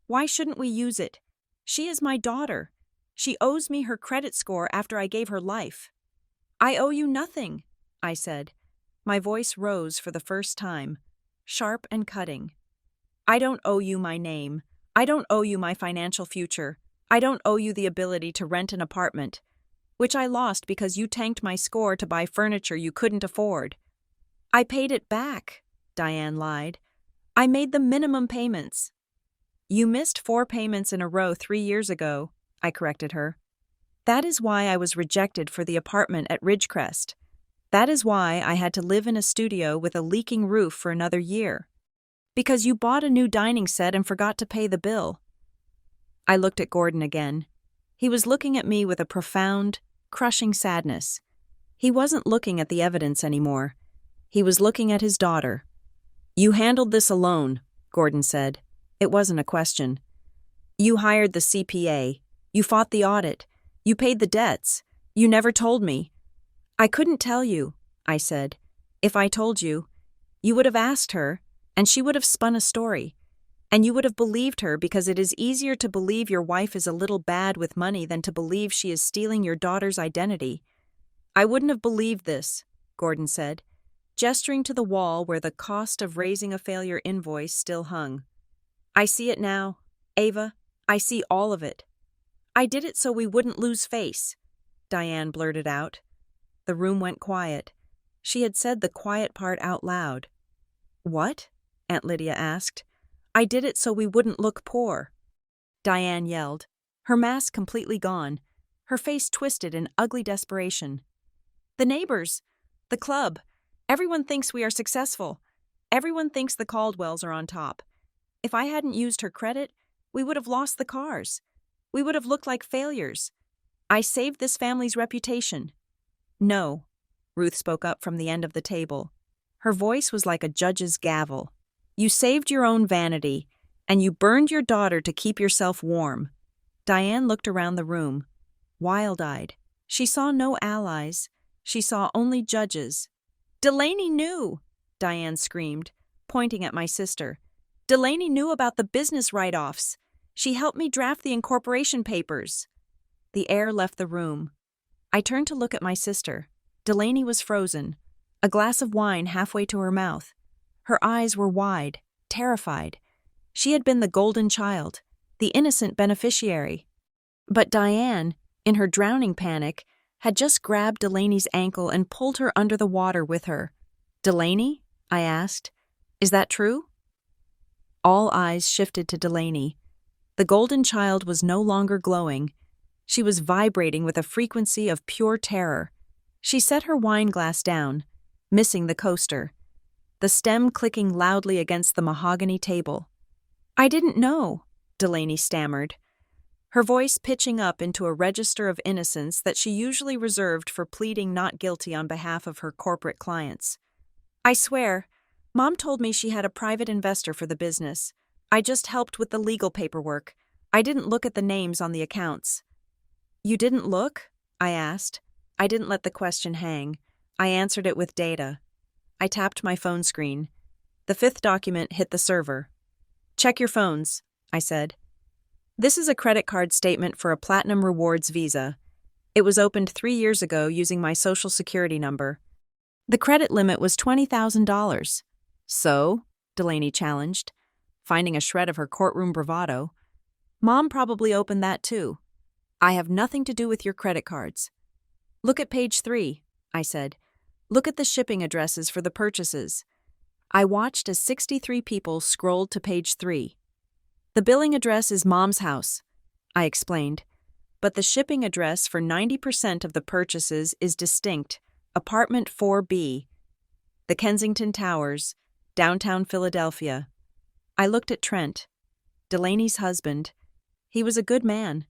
Why shouldn't we use it? She is my daughter. She owes me her credit score after I gave her life. I owe you nothing, I said. My voice rose for the first time, sharp and cutting. I don't owe you my name. I don't owe you my financial future. I don't owe you the ability to rent an apartment, which I lost because you tanked my score to buy furniture you couldn't afford. I paid it back, Diane lied. I made the minimum payments. You missed 4 payments in a row 3 years ago, I corrected her. That is why I was rejected for the apartment at Ridgecrest. That is why I had to live in a studio with a leaking roof for another year. Because you bought a new dining set and forgot to pay the bill. I looked at Gordon again. He was looking at me with a profound, crushing sadness. He wasn't looking at the evidence anymore. He was looking at his daughter. You handled this alone, Gordon said. It wasn't a question. You hired the CPA. You fought the audit. You paid the debts. You never told me. I couldn't tell you, I said. If I told you, you would have asked her, and she would have spun a story. And you would have believed her because it is easier to believe your wife is a little bad with money than to believe she is stealing your daughter's identity. I wouldn't have believed this, Gordon said, gesturing to the wall where the cost of raising a failure invoice still hung. I see it now, Ava. I see all of it. I did it so we wouldn't lose face, Diane blurted out. The room went quiet. She had said the quiet part out loud. What? Aunt Lydia asked. I did it so we wouldn't look poor. Diane yelled, her mask completely gone, her face twisted in ugly desperation. The neighbors, the club, everyone thinks we are successful. Everyone thinks the Caldwells are on top. If I hadn't used her credit, we would have lost the cars. We would have looked like failures. I saved this family's reputation. No, Ruth spoke up from the end of the table. Her voice was like a judge's gavel. You saved your own vanity, and you burned your daughter to keep yourself warm. Diane looked around the room, wild-eyed. She saw no allies. She saw only judges. Delaney knew, Diane screamed, pointing at my sister. Delaney knew about the business write-offs. She helped me draft the incorporation papers. The air left the room. I turned to look at my sister. Delaney was frozen, a glass of wine halfway to her mouth. Her eyes were wide, terrified. She had been the golden child, the innocent beneficiary. But Diane, in her drowning panic, had just grabbed Delaney's ankle and pulled her under the water with her. Delaney? I asked. Is that true? All eyes shifted to Delaney. The golden child was no longer glowing. She was vibrating with a frequency of pure terror. She set her wine glass down, missing the coaster, the stem clicking loudly against the mahogany table. I didn't know, Delaney stammered, her voice pitching up into a register of innocence that she usually reserved for pleading not guilty on behalf of her corporate clients. I swear, Mom told me she had a private investor for the business. I just helped with the legal paperwork. I didn't look at the names on the accounts. You didn't look? I asked. I didn't let the question hang. I answered it with data. I tapped my phone screen. The 5th document hit the server. Check your phones, I said. This is a credit card statement for a Platinum Rewards Visa. It was opened 3 years ago using my Social Security number. The credit limit was $20,000. So? Delaney challenged, finding a shred of her courtroom bravado. Mom probably opened that too. I have nothing to do with your credit cards. Look at page 3, I said. Look at the shipping addresses for the purchases. I watched as 63 people scrolled to page 3. The billing address is Mom's house, I explained. but the shipping address for 90% of the purchases is distinct: Apartment 4B, the Kensington Towers, downtown Philadelphia. I looked at Trent, Delaney's husband. He was a good man,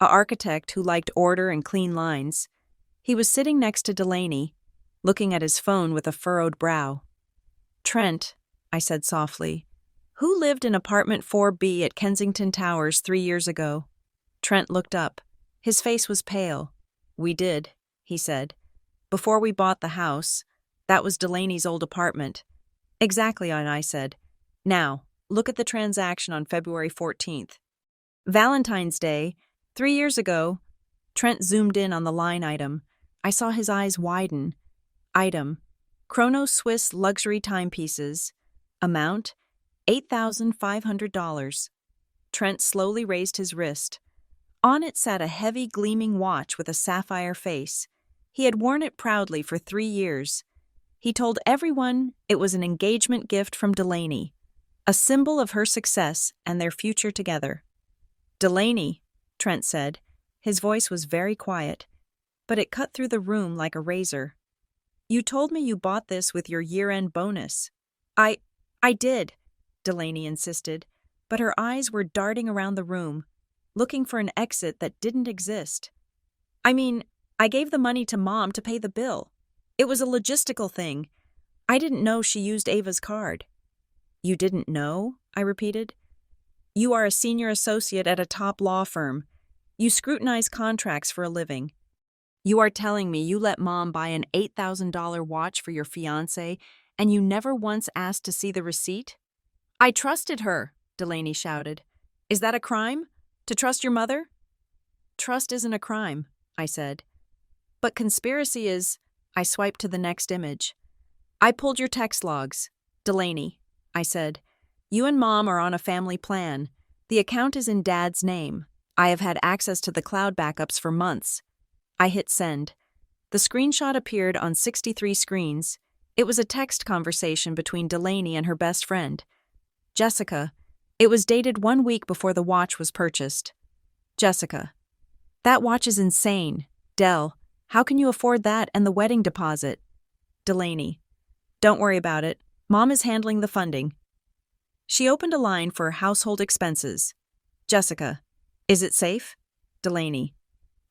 an architect who liked order and clean lines. He was sitting next to Delaney, looking at his phone with a furrowed brow. "Trent," I said softly, "who lived in apartment 4B at Kensington Towers 3 years ago?" Trent looked up. His face was pale. "We did," he said. "Before we bought the house. That was Delaney's old apartment." "Exactly," I said. "Now, look at the transaction on February 14th. Valentine's Day, 3 years ago." Trent zoomed in on the line item. I saw his eyes widen. Item: Chrono Swiss luxury timepieces. Amount: $8,500. Trent slowly raised his wrist. On it sat a heavy, gleaming watch with a sapphire face. He had worn it proudly for 3 years. He told everyone it was an engagement gift from Delaney, a symbol of her success and their future together. "Delaney," Trent said. His voice was very quiet, but it cut through the room like a razor. "You told me you bought this with your year-end bonus." I did," Delaney insisted, but her eyes were darting around the room, looking for an exit that didn't exist. "I mean, I gave the money to Mom to pay the bill. It was a logistical thing. I didn't know she used Ava's card." "You didn't know?" I repeated. "You are a senior associate at a top law firm. You scrutinize contracts for a living. You are telling me you let Mom buy an $8,000 watch for your fiancé and you never once asked to see the receipt?" "I trusted her," Delaney shouted. "Is that a crime? To trust your mother?" "Trust isn't a crime," I said. "But conspiracy is." I swiped to the next image. "I pulled your text logs. Delaney," I said. "You and Mom are on a family plan. The account is in Dad's name. I have had access to the cloud backups for months." I hit send. The screenshot appeared on 63 screens. It was a text conversation between Delaney and her best friend, Jessica. It was dated 1 week before the watch was purchased. "Jessica, that watch is insane. Del, how can you afford that and the wedding deposit?" Delaney, "Don't worry about it. Mom is handling the funding." She opened a line for household expenses. Jessica, "Is it safe?" Delaney,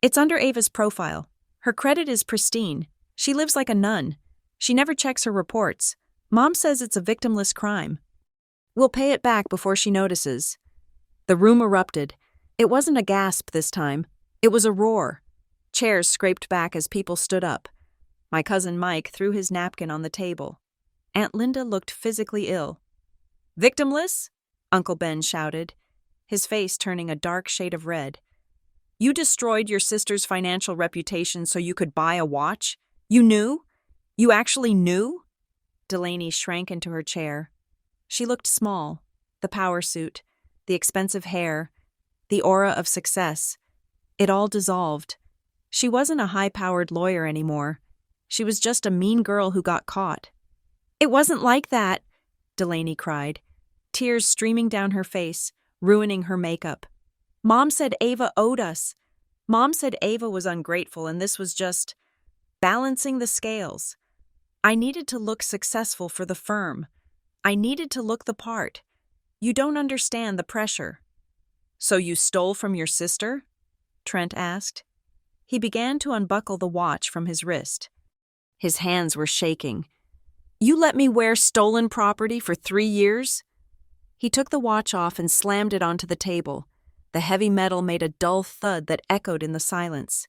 "It's under Ava's profile. Her credit is pristine. She lives like a nun. She never checks her reports. Mom says it's a victimless crime. We'll pay it back before she notices." The room erupted. It wasn't a gasp this time. It was a roar. Chairs scraped back as people stood up. My cousin Mike threw his napkin on the table. Aunt Linda looked physically ill. "Victimless?" Uncle Ben shouted, his face turning a dark shade of red. "You destroyed your sister's financial reputation so you could buy a watch? You knew? You actually knew?" Delaney shrank into her chair. She looked small, the power suit, the expensive hair, the aura of success. It all dissolved. She wasn't a high-powered lawyer anymore. She was just a mean girl who got caught. "It wasn't like that," Delaney cried, tears streaming down her face, ruining her makeup. "Mom said Ava owed us. Mom said Ava was ungrateful and this was just balancing the scales. I needed to look successful for the firm. I needed to look the part. You don't understand the pressure." "So you stole from your sister?" Trent asked. He began to unbuckle the watch from his wrist. His hands were shaking. "You let me wear stolen property for 3 years?" He took the watch off and slammed it onto the table. The heavy metal made a dull thud that echoed in the silence.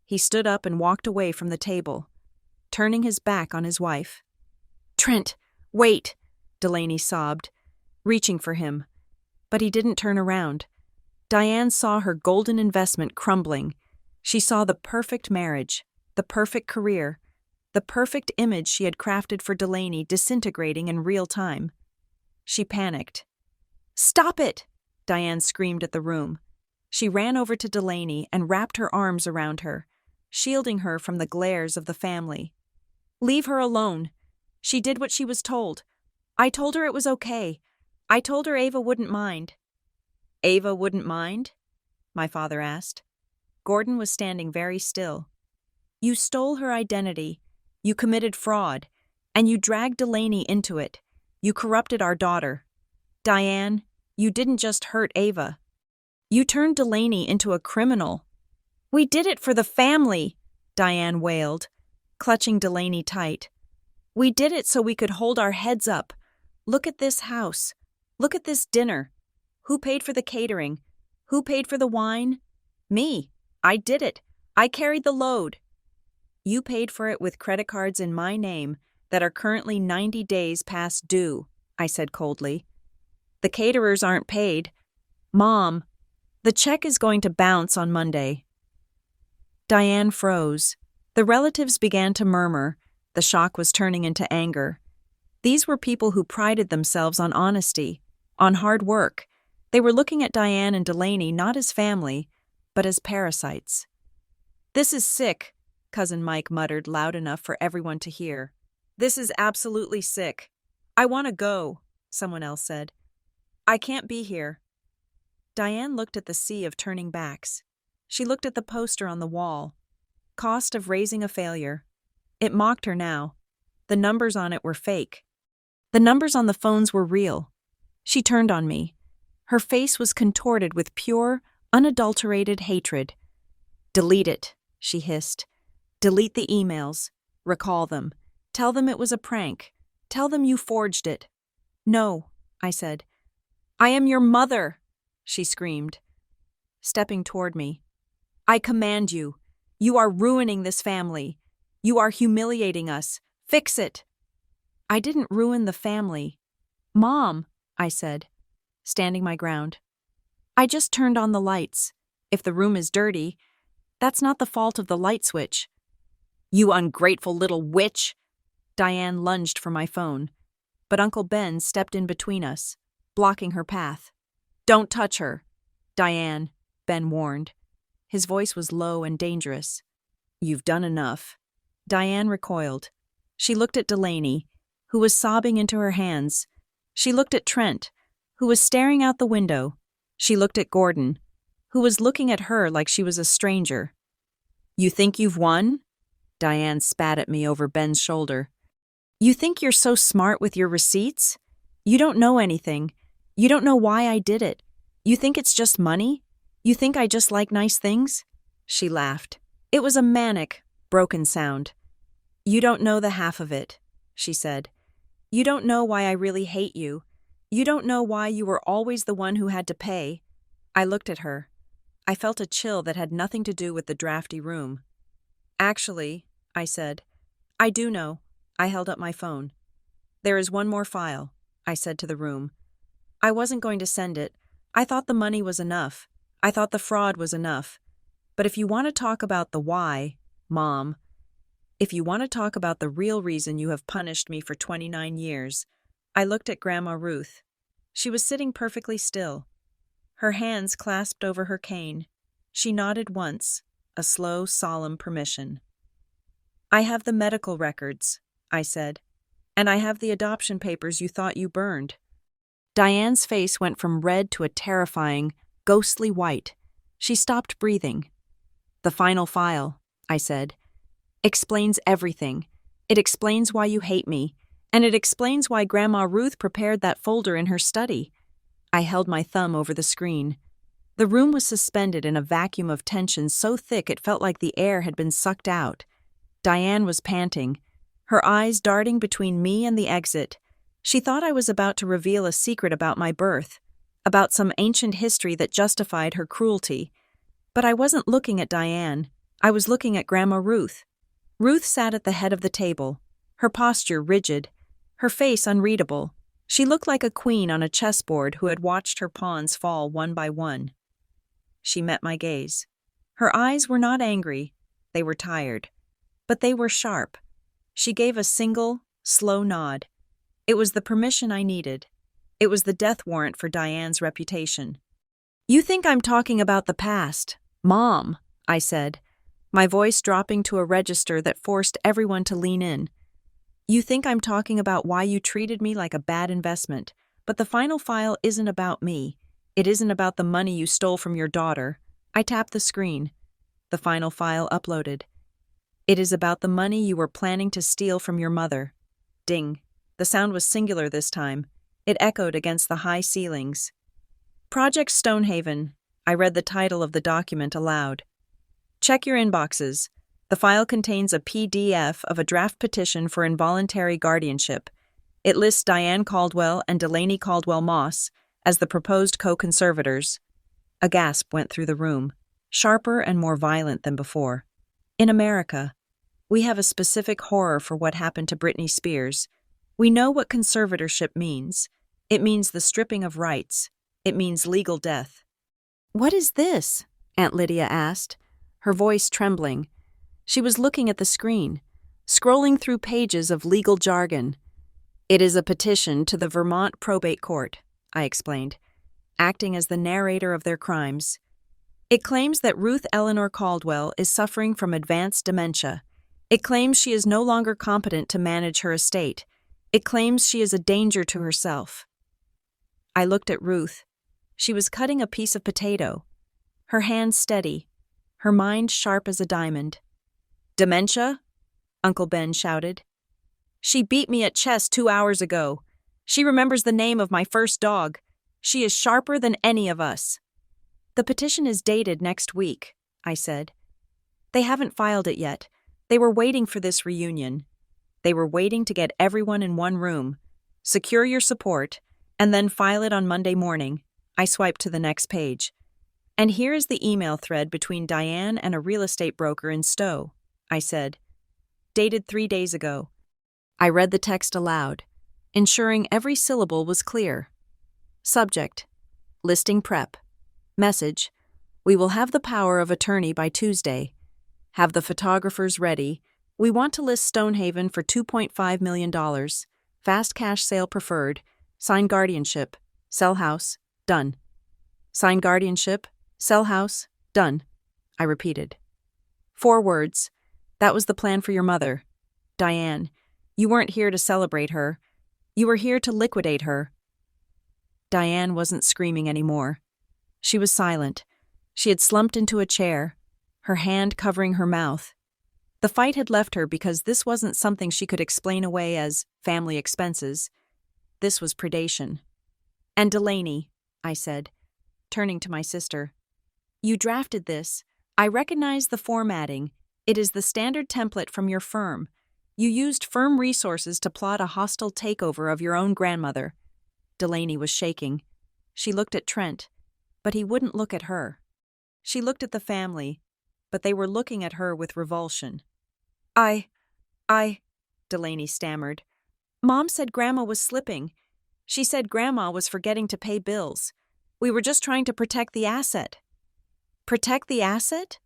He stood up and walked away from the table, turning his back on his wife. "Trent, wait," Delaney sobbed, reaching for him. But he didn't turn around. Diane saw her golden investment crumbling. She saw the perfect marriage, the perfect career, the perfect image she had crafted for Delaney disintegrating in real time. She panicked. "Stop it!" Diane screamed at the room. She ran over to Delaney and wrapped her arms around her, shielding her from the glares of the family. "Leave her alone. She did what she was told. I told her it was okay. I told her Ava wouldn't mind." "Ava wouldn't mind?" my father asked. Gordon was standing very still. You stole her identity. You committed fraud. And you dragged Delaney into it. You corrupted our daughter. Diane, you didn't just hurt Ava. You turned Delaney into a criminal. We did it for the family, Diane wailed, clutching Delaney tight. We did it so we could hold our heads up. Look at this house. Look at this dinner. Who paid for the catering? Who paid for the wine? Me. I did it. I carried the load. You paid for it with credit cards in my name that are currently 90 days past due, I said coldly. The caterers aren't paid. Mom, the check is going to bounce on Monday. Diane froze. The relatives began to murmur. The shock was turning into anger. These were people who prided themselves on honesty, on hard work. They were looking at Diane and Delaney not as family, but as parasites. This is sick, Cousin Mike muttered loud enough for everyone to hear. This is absolutely sick. I want to go, someone else said. I can't be here. Diane looked at the sea of turning backs. She looked at the poster on the wall. Cost of raising a failure. It mocked her now. The numbers on it were fake. The numbers on the phones were real. She turned on me. Her face was contorted with pure, unadulterated hatred. Delete it, she hissed. Delete the emails. Recall them. Tell them it was a prank. Tell them you forged it. No, I said. I am your mother, she screamed, stepping toward me. I command you. You are ruining this family. You are humiliating us. Fix it. I didn't ruin the family. Mom, I said, standing my ground. I just turned on the lights. If the room is dirty, that's not the fault of the light switch. You ungrateful little witch! Diane lunged for my phone, but Uncle Ben stepped in between us, blocking her path. Don't touch her, Diane, Ben warned. His voice was low and dangerous. You've done enough. Diane recoiled. She looked at Delaney, who was sobbing into her hands. She looked at Trent, who was staring out the window. She looked at Gordon, who was looking at her like she was a stranger. You think you've won? Diane spat at me over Ben's shoulder. You think you're so smart with your receipts? You don't know anything. You don't know why I did it. You think it's just money? You think I just like nice things? She laughed. It was a manic, broken sound. You don't know the half of it, she said. You don't know why I really hate you. You don't know why you were always the one who had to pay. I looked at her. I felt a chill that had nothing to do with the drafty room. Actually, I said, I do know. I held up my phone. There is one more file, I said to the room. I wasn't going to send it. I thought the money was enough. I thought the fraud was enough. But if you want to talk about the why, Mom, if you want to talk about the real reason you have punished me for 29 years, I looked at Grandma Ruth. She was sitting perfectly still, her hands clasped over her cane. She nodded once, a slow, solemn permission. I have the medical records, I said, and I have the adoption papers you thought you burned. Diane's face went from red to a terrifying, ghostly white. She stopped breathing. The final file, I said, explains everything. It explains why you hate me, and it explains why Grandma Ruth prepared that folder in her study. I held my thumb over the screen. The room was suspended in a vacuum of tension so thick it felt like the air had been sucked out. Diane was panting, her eyes darting between me and the exit. She thought I was about to reveal a secret about my birth, about some ancient history that justified her cruelty. But I wasn't looking at Diane. I was looking at Grandma Ruth. Ruth sat at the head of the table, her posture rigid, her face unreadable. She looked like a queen on a chessboard who had watched her pawns fall one by one. She met my gaze. Her eyes were not angry. They were tired. But they were sharp. She gave a single, slow nod. It was the permission I needed. It was the death warrant for Diane's reputation. You think I'm talking about the past, Mom, I said, my voice dropping to a register that forced everyone to lean in. You think I'm talking about why you treated me like a bad investment, but the final file isn't about me. It isn't about the money you stole from your daughter. I tapped the screen. the final file uploaded. It is about the money you were planning to steal from your mother. Ding. The sound was singular this time. It echoed against the high ceilings. Project Stonehaven. I read the title of the document aloud. Check your inboxes. The file contains a PDF of a draft petition for involuntary guardianship. It lists Diane Caldwell and Delaney Caldwell Moss as the proposed co-conservators. A gasp went through the room, sharper and more violent than before. In America, we have a specific horror for what happened to Britney Spears. We know what conservatorship means. It means the stripping of rights. It means legal death. "What is this?" Aunt Lydia asked, her voice trembling. She was looking at the screen, scrolling through pages of legal jargon. "It is a petition to the Vermont Probate Court," I explained, acting as the narrator of their crimes. "It claims that Ruth Eleanor Caldwell is suffering from advanced dementia. It claims she is no longer competent to manage her estate. It claims she is a danger to herself." I looked at Ruth. She was cutting a piece of potato, her hand steady, her mind sharp as a diamond. "Dementia?" Uncle Ben shouted. "She beat me at chess 2 hours ago. She remembers the name of my first dog. She is sharper than any of us." "The petition is dated next week," I said. "They haven't filed it yet. They were waiting for this reunion. They were waiting to get everyone in one room, secure your support, and then file it on Monday morning." I swiped to the next page. "And here is the email thread between Diane and a real estate broker in Stowe," I said. "Dated 3 days ago." I read the text aloud, ensuring every syllable was clear. Subject: listing prep. Message: we will have the power of attorney by Tuesday. Have the photographers ready. We want to list Stonehaven for $2.5 million. Fast cash sale preferred. Sign guardianship. Sell house. Done. Sign guardianship. Sell house. Done. I repeated. 4 words. That was the plan for your mother. Diane, you weren't here to celebrate her. You were here to liquidate her. Diane wasn't screaming anymore. She was silent. She had slumped into a chair, her hand covering her mouth. The fight had left her because this wasn't something she could explain away as family expenses. This was predation. "And Delaney," I said, turning to my sister. "You drafted this. I recognize the formatting. It is the standard template from your firm. You used firm resources to plot a hostile takeover of your own grandmother." Delaney was shaking. She looked at Trent, but he wouldn't look at her. She looked at the family, but they were looking at her with revulsion. I, Delaney stammered. "Mom said Grandma was slipping. She said Grandma was forgetting to pay bills. We were just trying to protect the asset." "Protect the asset?"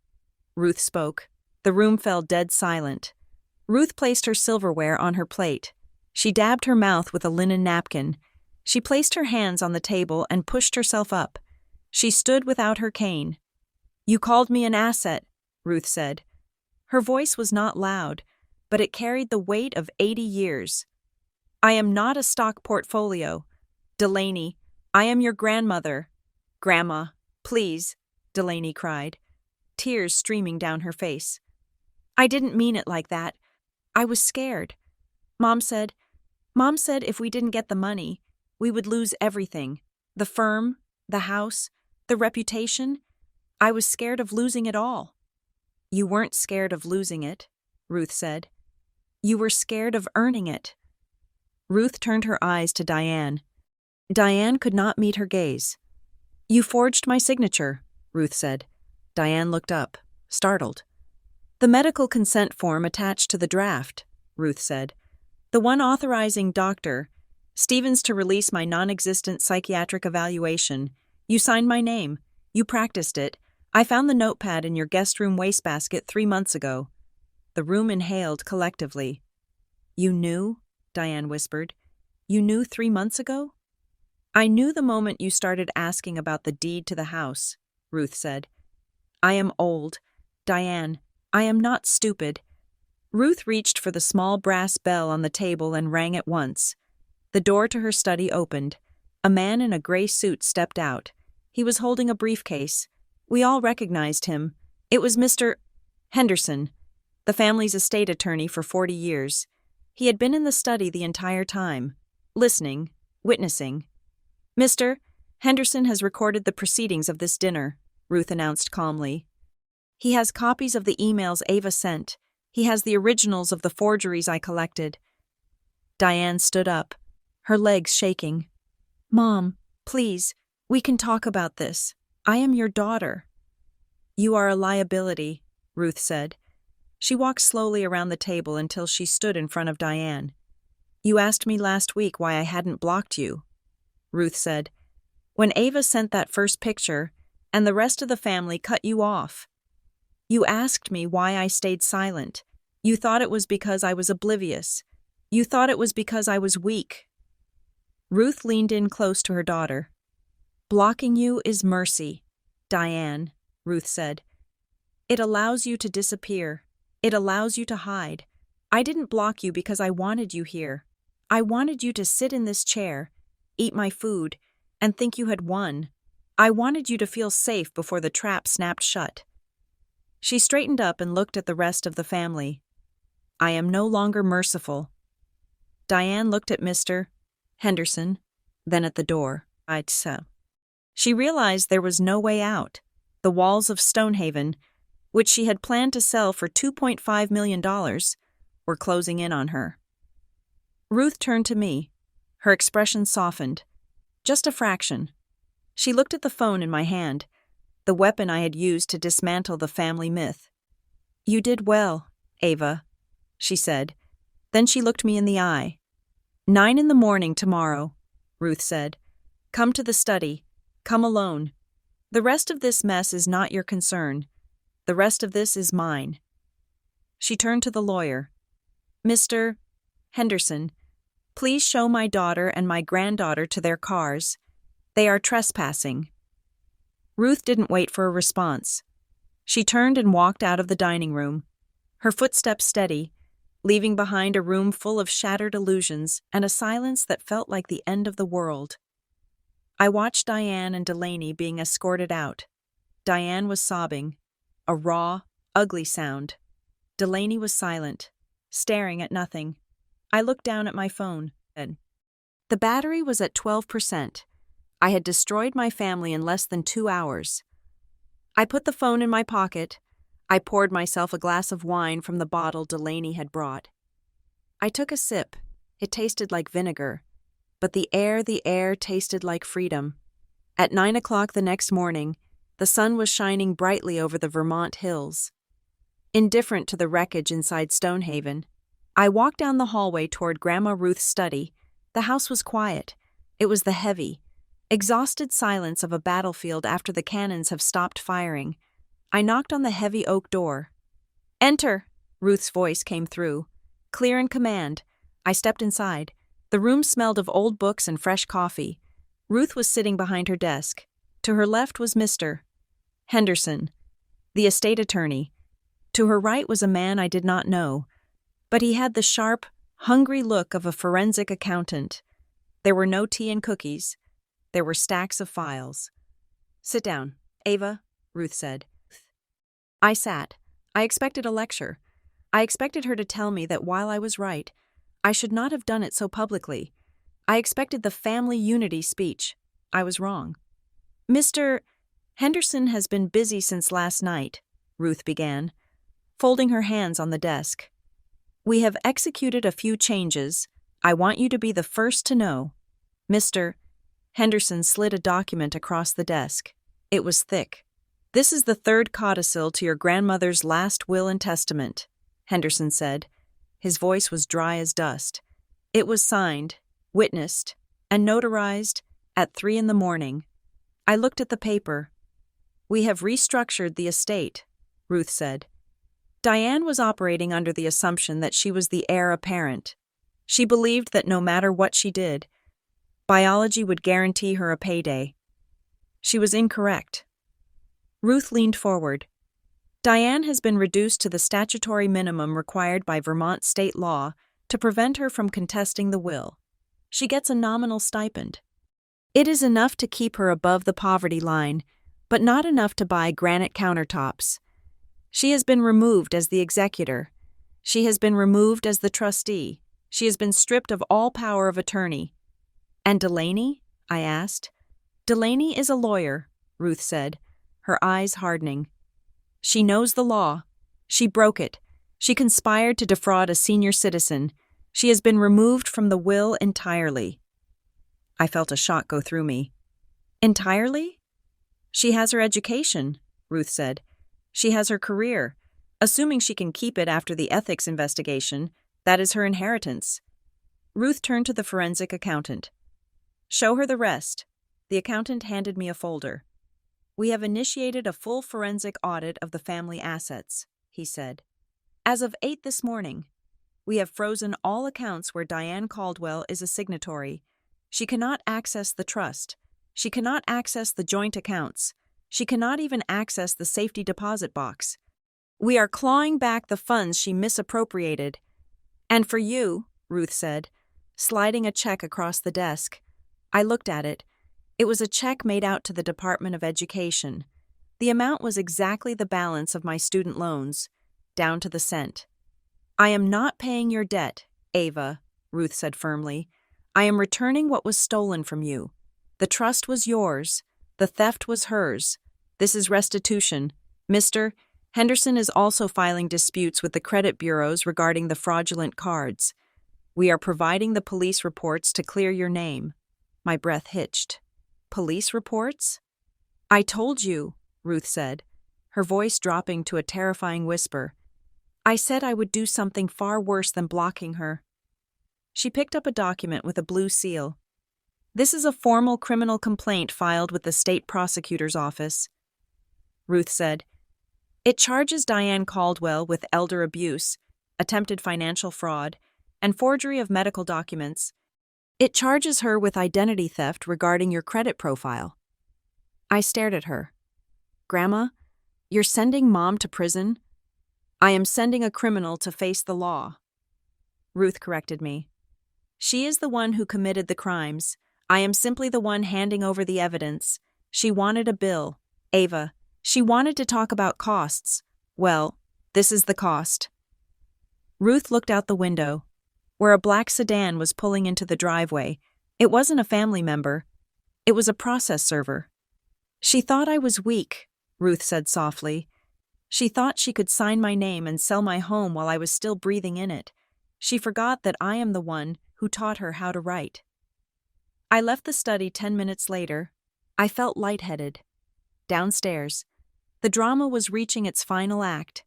Ruth spoke. The room fell dead silent. Ruth placed her silverware on her plate. She dabbed her mouth with a linen napkin. She placed her hands on the table and pushed herself up. She stood without her cane. "You called me an asset," Ruth said. Her voice was not loud, but it carried the weight of 80 years. "I am not a stock portfolio. Delaney, I am your grandmother." "Grandma, please," Delaney cried, tears streaming down her face. "I didn't mean it like that. I was scared. Mom said if we didn't get the money, we would lose everything. The firm, the house, the reputation. I was scared of losing it all." "You weren't scared of losing it," Ruth said. "You were scared of earning it." Ruth turned her eyes to Diane. Diane could not meet her gaze. "You forged my signature," Ruth said. Diane looked up, startled. "The medical consent form attached to the draft," Ruth said. "The one authorizing Dr. Stevens to release my non-existent psychiatric evaluation. You signed my name. You practiced it. I found the notepad in your guest room wastebasket 3 months ago." The room inhaled collectively. "You knew?" Diane whispered. "You knew 3 months ago?" "I knew the moment you started asking about the deed to the house," Ruth said. "I am old. Diane, I am not stupid." Ruth reached for the small brass bell on the table and rang it once. The door to her study opened. A man in a gray suit stepped out. He was holding a briefcase. We all recognized him. It was Mr. Henderson, the family's estate attorney for 40 years. He had been in the study the entire time, listening, witnessing. Mr. Henderson has recorded the proceedings of this dinner, Ruth announced calmly. He has copies of the emails Ava sent. He has the originals of the forgeries I collected. Diane stood up, her legs shaking. Mom, please, we can talk about this. I am your daughter. You are a liability, Ruth said. She walked slowly around the table until she stood in front of Diane. You asked me last week why I hadn't blocked you, Ruth said. When Ava sent that first picture, and the rest of the family cut you off. You asked me why I stayed silent. You thought it was because I was oblivious. You thought it was because I was weak. Ruth leaned in close to her daughter. Blocking you is mercy, Diane, Ruth said. It allows you to disappear. It allows you to hide. I didn't block you because I wanted you here. I wanted you to sit in this chair, eat my food, and think you had won. I wanted you to feel safe before the trap snapped shut. She straightened up and looked at the rest of the family. I am no longer merciful. Diane looked at Mr. Henderson, then at the door. She realized there was no way out. The walls of Stonehaven, which she had planned to sell for $2.5 million, were closing in on her. Ruth turned to me. Her expression softened. Just a fraction. She looked at the phone in my hand, the weapon I had used to dismantle the family myth. You did well, Ava, she said. Then she looked me in the eye. 9 a.m. tomorrow, Ruth said. Come to the study. Come alone. The rest of this mess is not your concern. The rest of this is mine. She turned to the lawyer. Mr. Henderson, please show my daughter and my granddaughter to their cars. They are trespassing. Ruth didn't wait for a response. She turned and walked out of the dining room, her footsteps steady, leaving behind a room full of shattered illusions and a silence that felt like the end of the world. I watched Diane and Delaney being escorted out. Diane was sobbing, a raw, ugly sound. Delaney was silent, staring at nothing. I looked down at my phone. The battery was at 12%. I had destroyed my family in less than 2 hours. I put the phone in my pocket. I poured myself a glass of wine from the bottle Delaney had brought. I took a sip. It tasted like vinegar. But the air tasted like freedom. At 9 o'clock the next morning, the sun was shining brightly over the Vermont hills. Indifferent to the wreckage inside Stonehaven, I walked down the hallway toward Grandma Ruth's study. The house was quiet. It was the heavy, exhausted silence of a battlefield after the cannons have stopped firing. I knocked on the heavy oak door. Enter, Ruth's voice came through. Clear and command. I stepped inside. The room smelled of old books and fresh coffee. Ruth was sitting behind her desk. To her left was Mr. Henderson, the estate attorney. To her right was a man I did not know, but he had the sharp, hungry look of a forensic accountant. There were no tea and cookies. There were stacks of files. Sit down, Ava, Ruth said. I sat. I expected a lecture. I expected her to tell me that while I was right, I should not have done it so publicly. I expected the family unity speech. I was wrong. Mr. Henderson has been busy since last night, Ruth began, folding her hands on the desk. We have executed a few changes. I want you to be the first to know. Mr. Henderson slid a document across the desk. It was thick. This is the third codicil to your grandmother's last will and testament, Henderson said. His voice was dry as dust. It was signed, witnessed, and notarized at 3 a.m. I looked at the paper. We have restructured the estate, Ruth said. Diane was operating under the assumption that she was the heir apparent. She believed that no matter what she did, biology would guarantee her a payday. She was incorrect. Ruth leaned forward. Diane has been reduced to the statutory minimum required by Vermont state law to prevent her from contesting the will. She gets a nominal stipend. It is enough to keep her above the poverty line, but not enough to buy granite countertops. She has been removed as the executor. She has been removed as the trustee. She has been stripped of all power of attorney. And Delaney? I asked. Delaney is a lawyer, Ruth said, her eyes hardening. She knows the law. She broke it. She conspired to defraud a senior citizen. She has been removed from the will entirely. I felt a shock go through me. Entirely? She has her education, Ruth said. She has her career. Assuming she can keep it after the ethics investigation, that is her inheritance. Ruth turned to the forensic accountant. Show her the rest. The accountant handed me a folder. We have initiated a full forensic audit of the family assets, he said. As of 8 this morning, we have frozen all accounts where Diane Caldwell is a signatory. She cannot access the trust. She cannot access the joint accounts. She cannot even access the safety deposit box. We are clawing back the funds she misappropriated. And for you, Ruth said, sliding a check across the desk. I looked at it. It was a check made out to the Department of Education. The amount was exactly the balance of my student loans, down to the cent. I am not paying your debt, Ava, Ruth said firmly. I am returning what was stolen from you. The trust was yours. The theft was hers. This is restitution. Mr. Henderson is also filing disputes with the credit bureaus regarding the fraudulent cards. We are providing the police reports to clear your name. My breath hitched. Police reports? I told you, Ruth said, her voice dropping to a terrifying whisper. I said I would do something far worse than blocking her. She picked up a document with a blue seal. This is a formal criminal complaint filed with the state prosecutor's office. Ruth said, It charges Diane Caldwell with elder abuse, attempted financial fraud, and forgery of medical documents. It charges her with identity theft regarding your credit profile. I stared at her. Grandma, you're sending Mom to prison? I am sending a criminal to face the law. Ruth corrected me. She is the one who committed the crimes. I am simply the one handing over the evidence. She wanted a bill. Ava, she wanted to talk about costs. Well, this is the cost. Ruth looked out the window, where a black sedan was pulling into the driveway. It wasn't a family member. It was a process server. She thought I was weak, Ruth said softly. She thought she could sign my name and sell my home while I was still breathing in it. She forgot that I am the one who taught her how to write. I left the study 10 minutes later. I felt lightheaded. Downstairs, the drama was reaching its final act.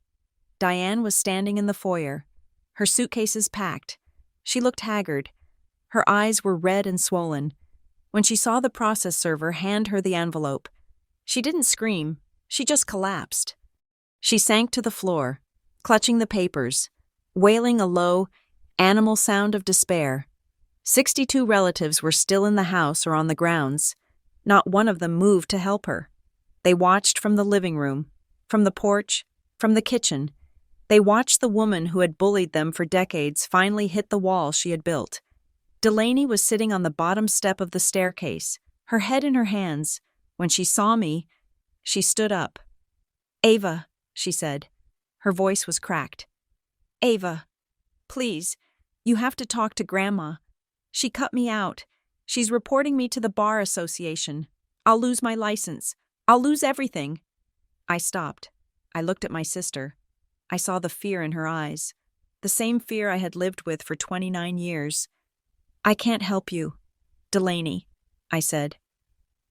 Diane was standing in the foyer, her suitcases packed. She looked haggard. Her eyes were red and swollen. When she saw the process server hand her the envelope, she didn't scream, she just collapsed. She sank to the floor, clutching the papers, wailing a low, animal sound of despair. 62 relatives were still in the house or on the grounds. Not one of them moved to help her. They watched from the living room, from the porch, from the kitchen. They watched the woman who had bullied them for decades finally hit the wall she had built. Delaney was sitting on the bottom step of the staircase, her head in her hands. When she saw me, she stood up. Ava, she said. Her voice was cracked. Ava, please, you have to talk to Grandma. She cut me out. She's reporting me to the Bar Association. I'll lose my license. I'll lose everything. I stopped. I looked at my sister. I saw the fear in her eyes, the same fear I had lived with for 29 years. I can't help you, Delaney, I said.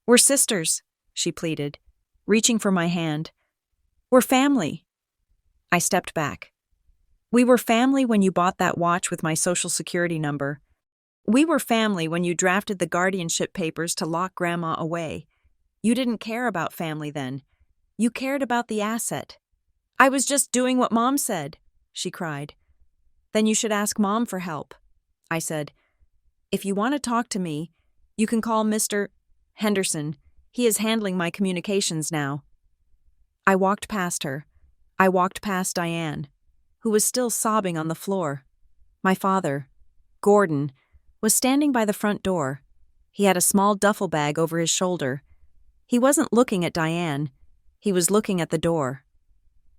We're sisters, she pleaded, reaching for my hand. We're family. I stepped back. We were family when you bought that watch with my social security number. We were family when you drafted the guardianship papers to lock Grandma away. You didn't care about family then. You cared about the asset. I was just doing what Mom said, she cried. Then you should ask Mom for help, I said. If you want to talk to me, you can call Mr. Henderson. He is handling my communications now. I walked past her. I walked past Diane, who was still sobbing on the floor. My father, Gordon, was standing by the front door. He had a small duffel bag over his shoulder. He wasn't looking at Diane. He was looking at the door.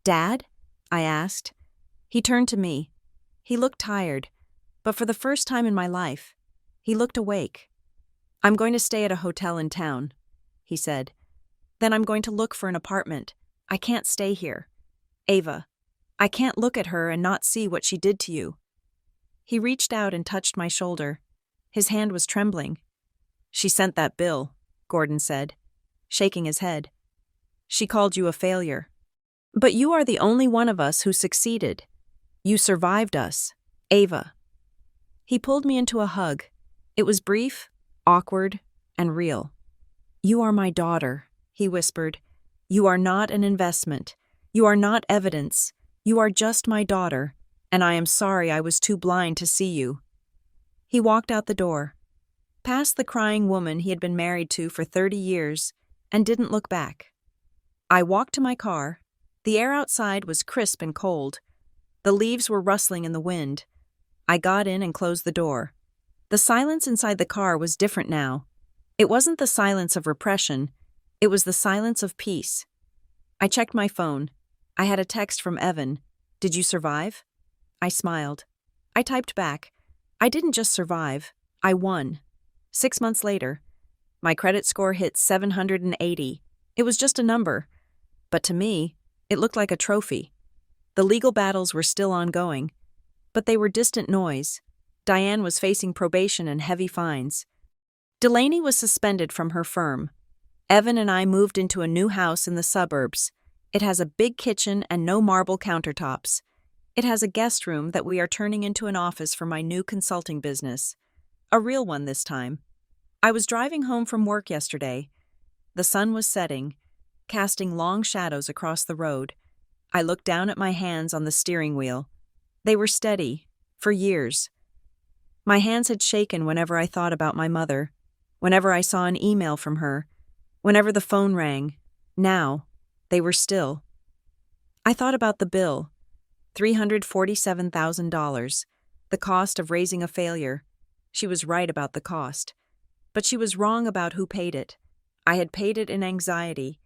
"Dad?" I asked. He turned to me. He looked tired, but for the first time in my life, he looked awake. "I'm going to stay at a hotel in town," he said. "Then I'm going to look for an apartment. I can't stay here. Ava, I can't look at her and not see what she did to you." He reached out and touched my shoulder. His hand was trembling. "She sent that bill," Gordon said, shaking his head. "She called you a failure. But you are the only one of us who succeeded. You survived us, Ava." He pulled me into a hug. It was brief, awkward, and real. "You are my daughter," he whispered. "You are not an investment. You are not evidence. You are just my daughter, and I am sorry I was too blind to see you." He walked out the door, past the crying woman he had been married to for 30 years, and didn't look back. I walked to my car. The air outside was crisp and cold. The leaves were rustling in the wind. I got in and closed the door. The silence inside the car was different now. It wasn't the silence of repression. It was the silence of peace. I checked my phone. I had a text from Evan. "Did you survive?" I smiled. I typed back. "I didn't just survive. I won." 6 months later, my credit score hit 780. It was just a number. But to me, it looked like a trophy. The legal battles were still ongoing, but they were distant noise. Diane was facing probation and heavy fines. Delaney was suspended from her firm. Evan and I moved into a new house in the suburbs. It has a big kitchen and no marble countertops. It has a guest room that we are turning into an office for my new consulting business. A real one this time. I was driving home from work yesterday. The sun was setting, casting long shadows across the road. I looked down at my hands on the steering wheel. They were steady, for years. My hands had shaken whenever I thought about my mother, whenever I saw an email from her, whenever the phone rang. Now, they were still. I thought about the bill, $347,000, the cost of raising a failure. She was right about the cost. But she was wrong about who paid it. I had paid it in anxiety.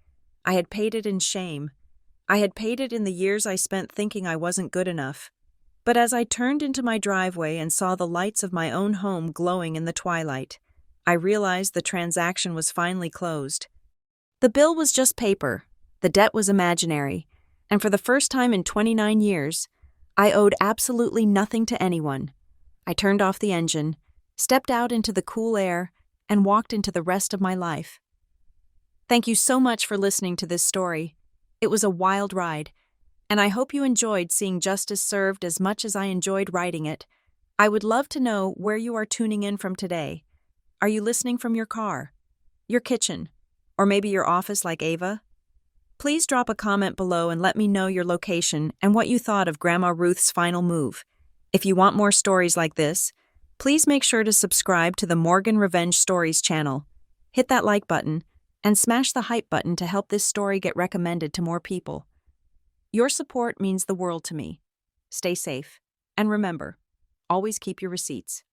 I had paid it in shame. I had paid it in the years I spent thinking I wasn't good enough. But as I turned into my driveway and saw the lights of my own home glowing in the twilight, I realized the transaction was finally closed. The bill was just paper. The debt was imaginary. And for the first time in 29 years, I owed absolutely nothing to anyone. I turned off the engine, stepped out into the cool air, and walked into the rest of my life. Thank you so much for listening to this story. It was a wild ride, and I hope you enjoyed seeing justice served as much as I enjoyed writing it. I would love to know where you are tuning in from today. Are you listening from your car, your kitchen, or maybe your office like Ava? Please drop a comment below and let me know your location and what you thought of Grandma Ruth's final move. If you want more stories like this, please make sure to subscribe to the Morgan Revenge Stories channel. Hit that like button and smash the hype button to help this story get recommended to more people. Your support means the world to me. Stay safe, and remember, always keep your receipts.